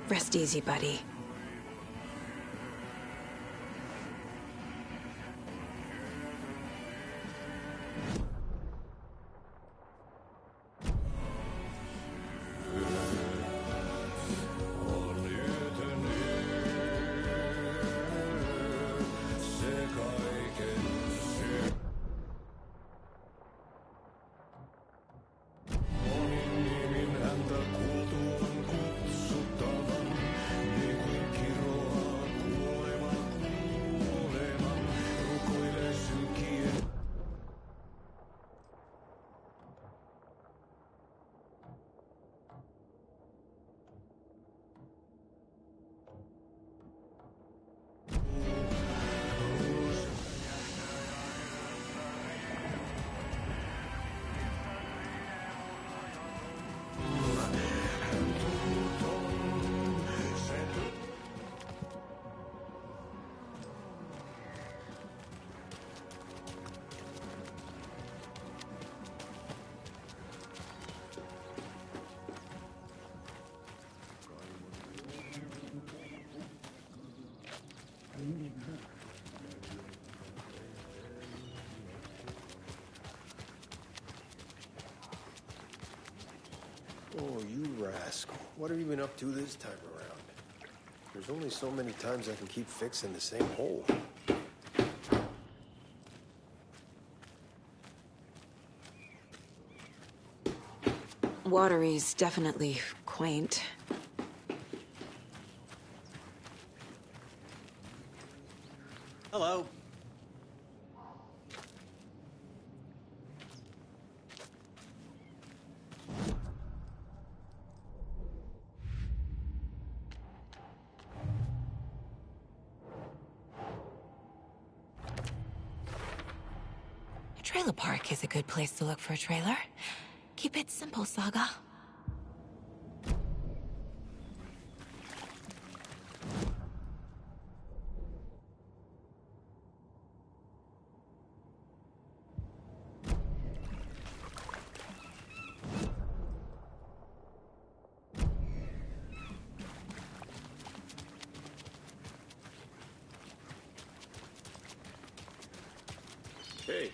Rest easy, buddy. Oh, you rascal. What have you been up to this time around? There's only so many times I can keep fixing the same hole. Watery's definitely quaint. Hello. A trailer park is a good place to look for a trailer. Keep it simple, Saga. Hey,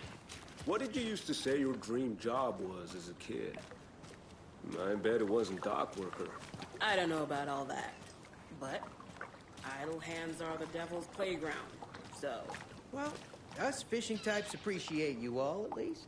what did you used to say your dream job was as a kid? I bet it wasn't dock worker. I don't know about all that, but idle hands are the devil's playground, so... Well, us fishing types appreciate you all, at least.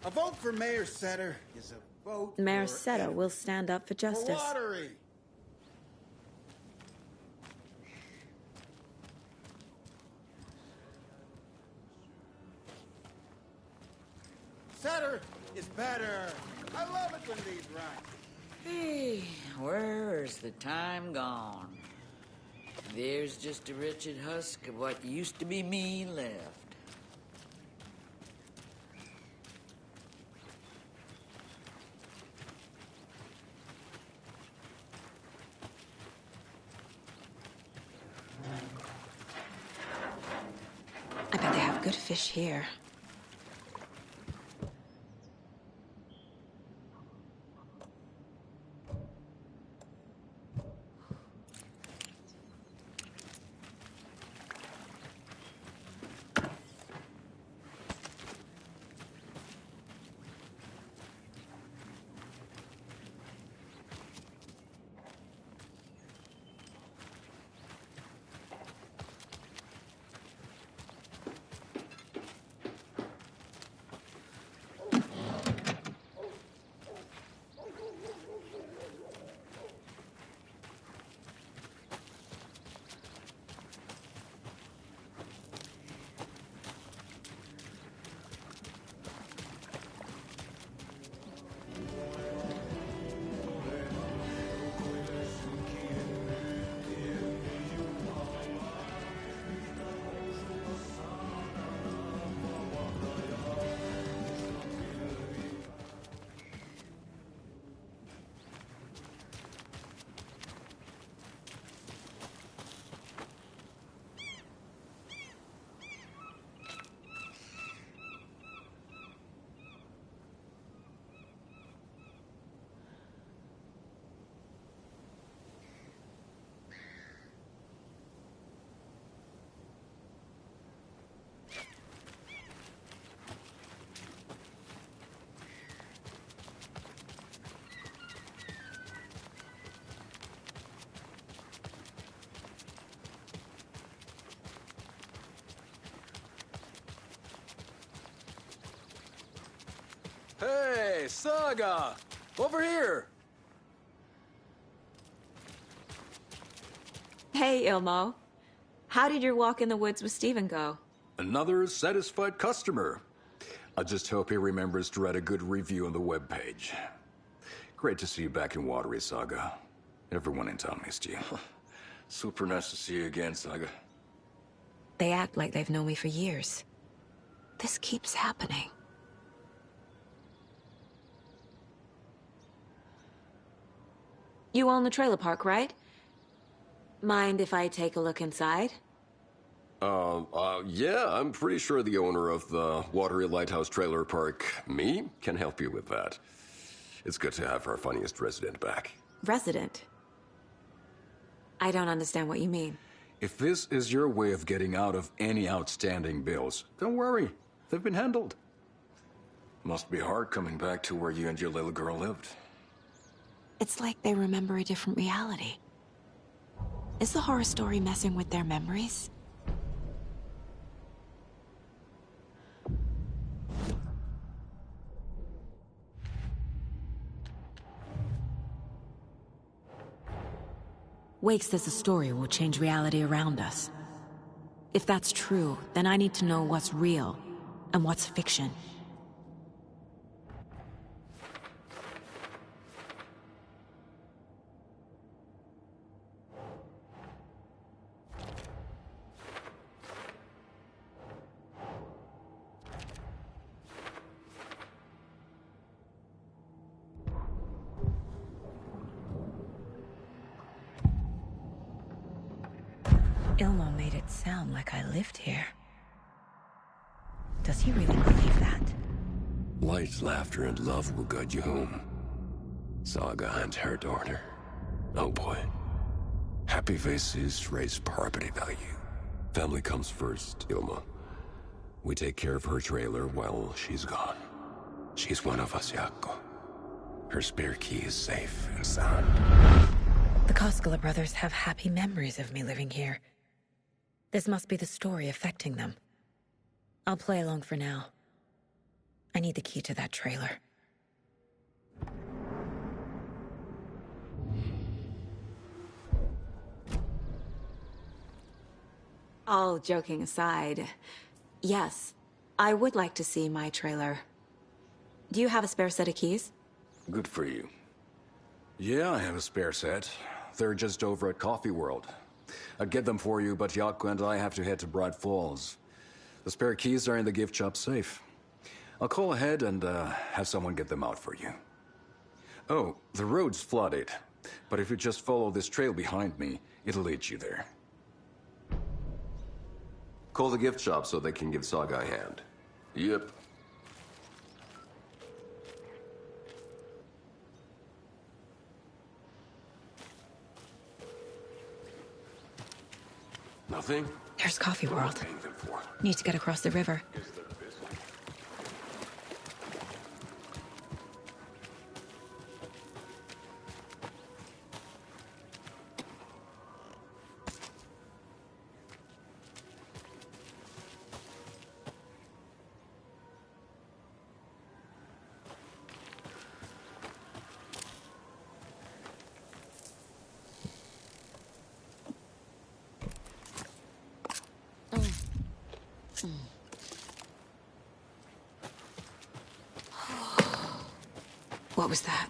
A vote for Mayor Setter is a vote Mayor for... Setter will stand up for justice. For Watery. Setter is better. I love it when these rhyme. Hey, where's the time gone? There's just a wretched husk of what used to be me left. I bet they have good fish here. Hey, Saga! Over here! Hey, Ilmo. How did your walk in the woods with Steven go? Another satisfied customer. I just hope he remembers to write a good review on the webpage. Great to see you back in Watery, Saga. Everyone in town missed you. Super nice to see you again, Saga. They act like they've known me for years. This keeps happening. You own the trailer park, right? Mind if I take a look inside? Yeah, I'm pretty sure the owner of the Watery Lighthouse Trailer Park, me, can help you with that. It's good to have our funniest resident back. Resident? I don't understand what you mean. If this is your way of getting out of any outstanding bills, don't worry. They've been handled. Must be hard coming back to where you and your little girl lived. It's like they remember a different reality. Is the horror story messing with their memories? Wake says the story will change reality around us. If that's true, then I need to know what's real and what's fiction. Ilmo made it sound like I lived here. Does he really believe that? Light, laughter, and love will guide you home. Saga and her daughter. Oh boy. Happy faces raise property value. Family comes first, Ilma. We take care of her trailer while she's gone. She's one of us, Jaakko. Her spare key is safe and sound. The Koskela brothers have happy memories of me living here. This must be the story affecting them. I'll play along for now. I need the key to that trailer. All joking aside, yes, I would like to see my trailer. Do you have a spare set of keys? Good for you. Yeah, I have a spare set. They're just over at Coffee World. I'd get them for you, but Jaakko and I have to head to Bright Falls. The spare keys are in the gift shop safe. I'll call ahead and have someone get them out for you. Oh, the road's flooded, but if you just follow this trail behind me, it'll lead you there. Call the gift shop so they can give Saga a hand. Yep. Nothing? There's Coffee World. Need to get across the river. What was that?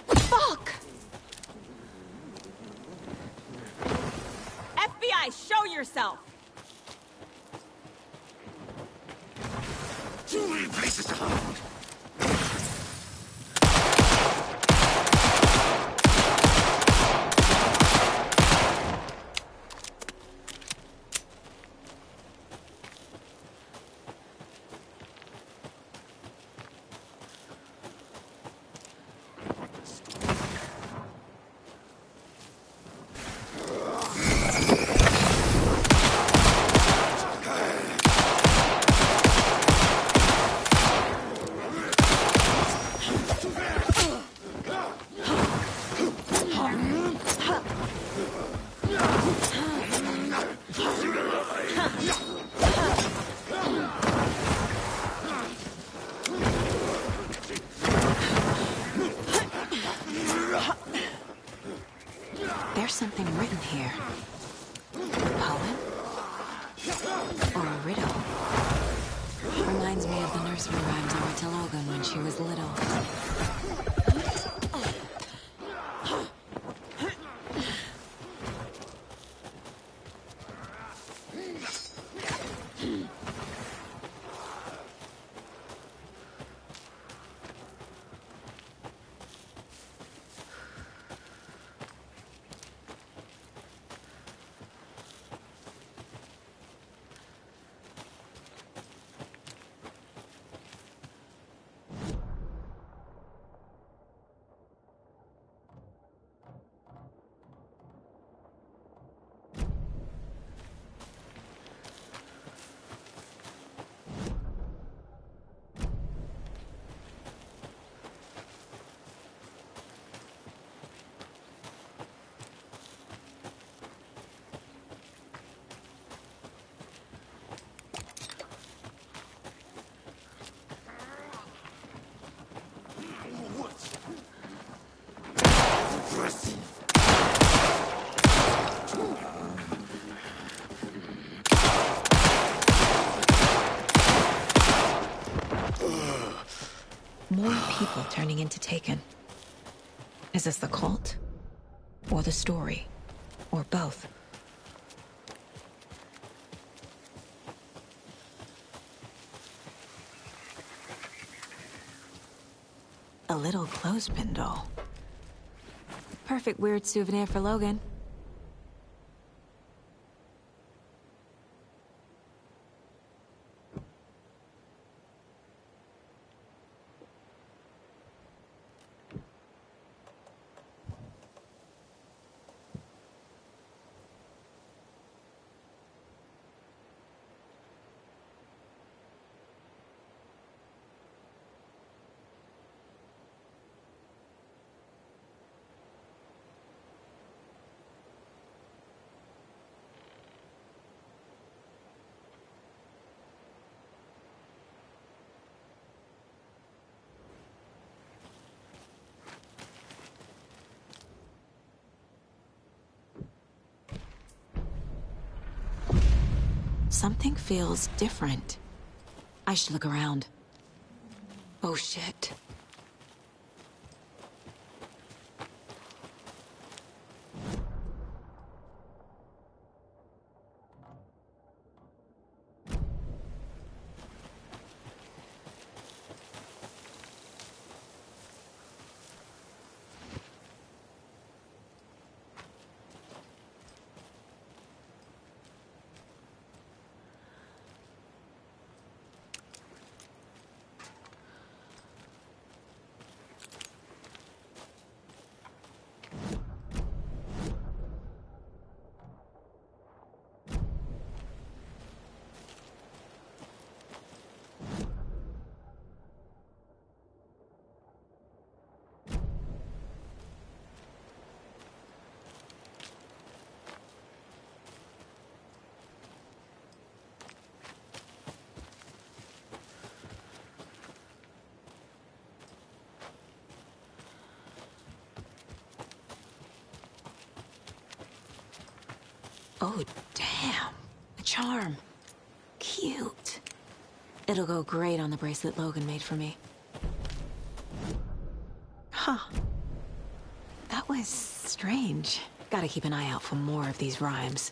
Fuck! FBI, show yourself! You leave places alone. There's something written here. A poem? Or a riddle? Reminds me of the nursery rhymes I read to Logan when she was little. More people turning into Taken. Is this the cult? Or the story? Or both? A little clothespin doll. Perfect weird souvenir for Logan. Something feels different. I should look around. Oh shit. Oh, damn. A charm. Cute. It'll go great on the bracelet Logan made for me. Huh. That was strange. Gotta keep an eye out for more of these rhymes.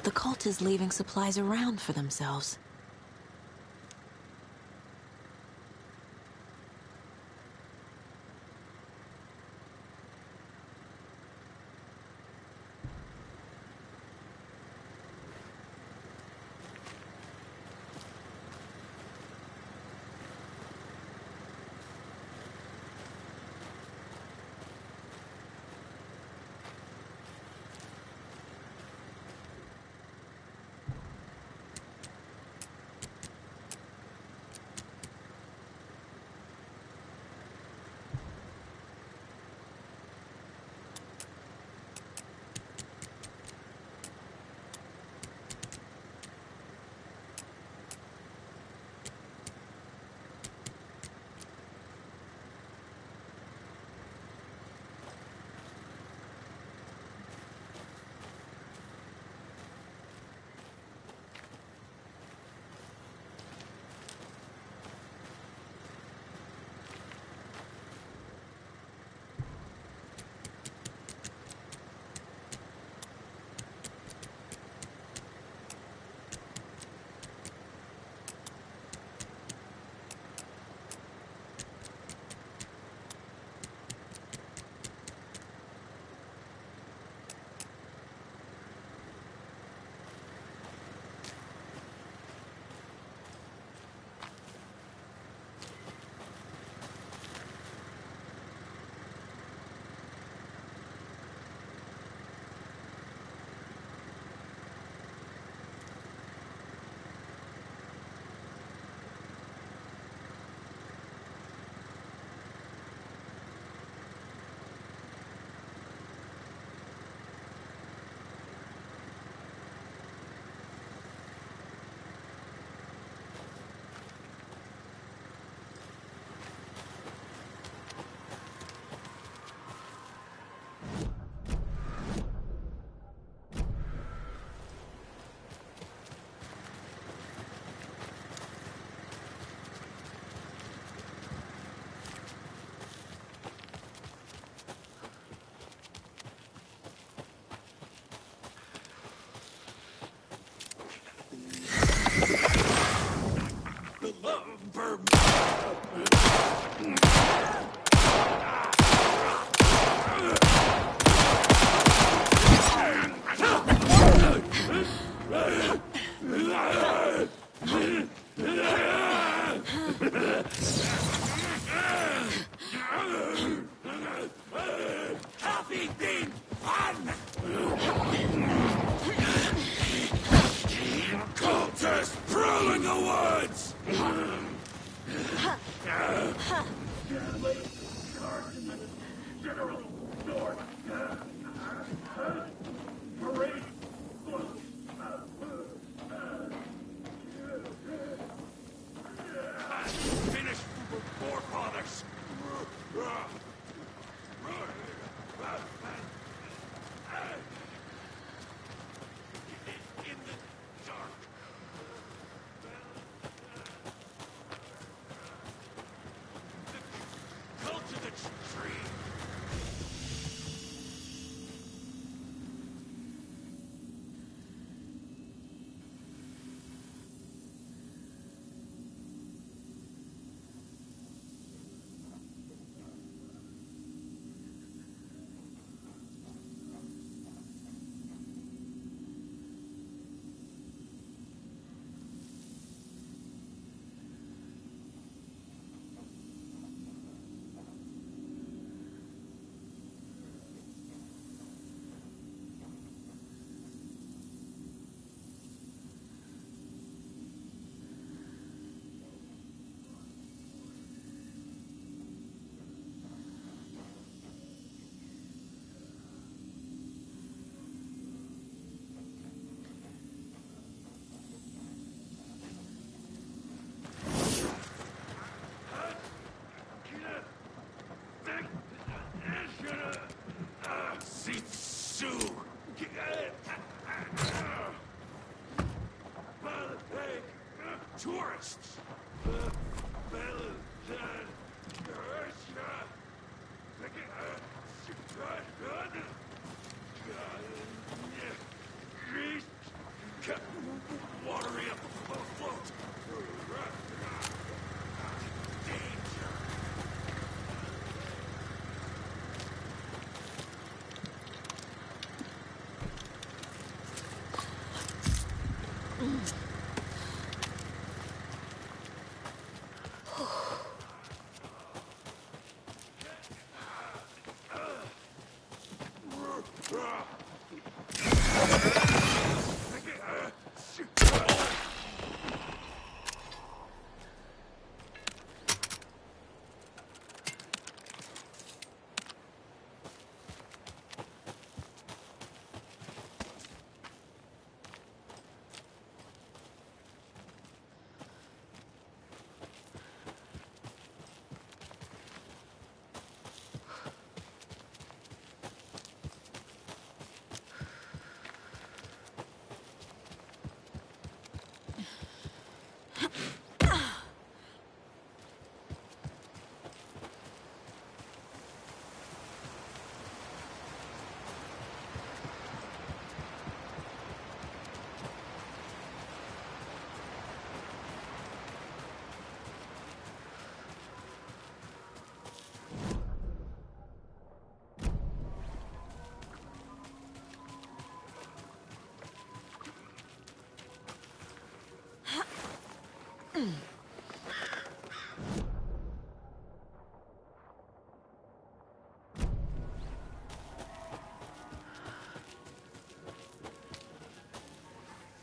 The cult is leaving supplies around for themselves.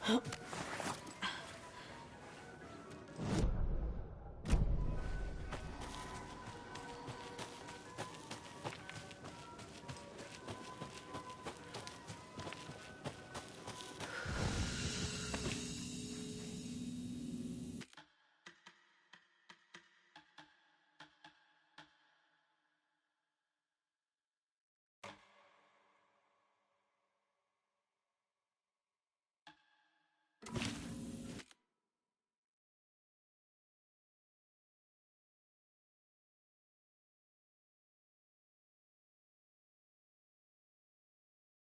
Huh?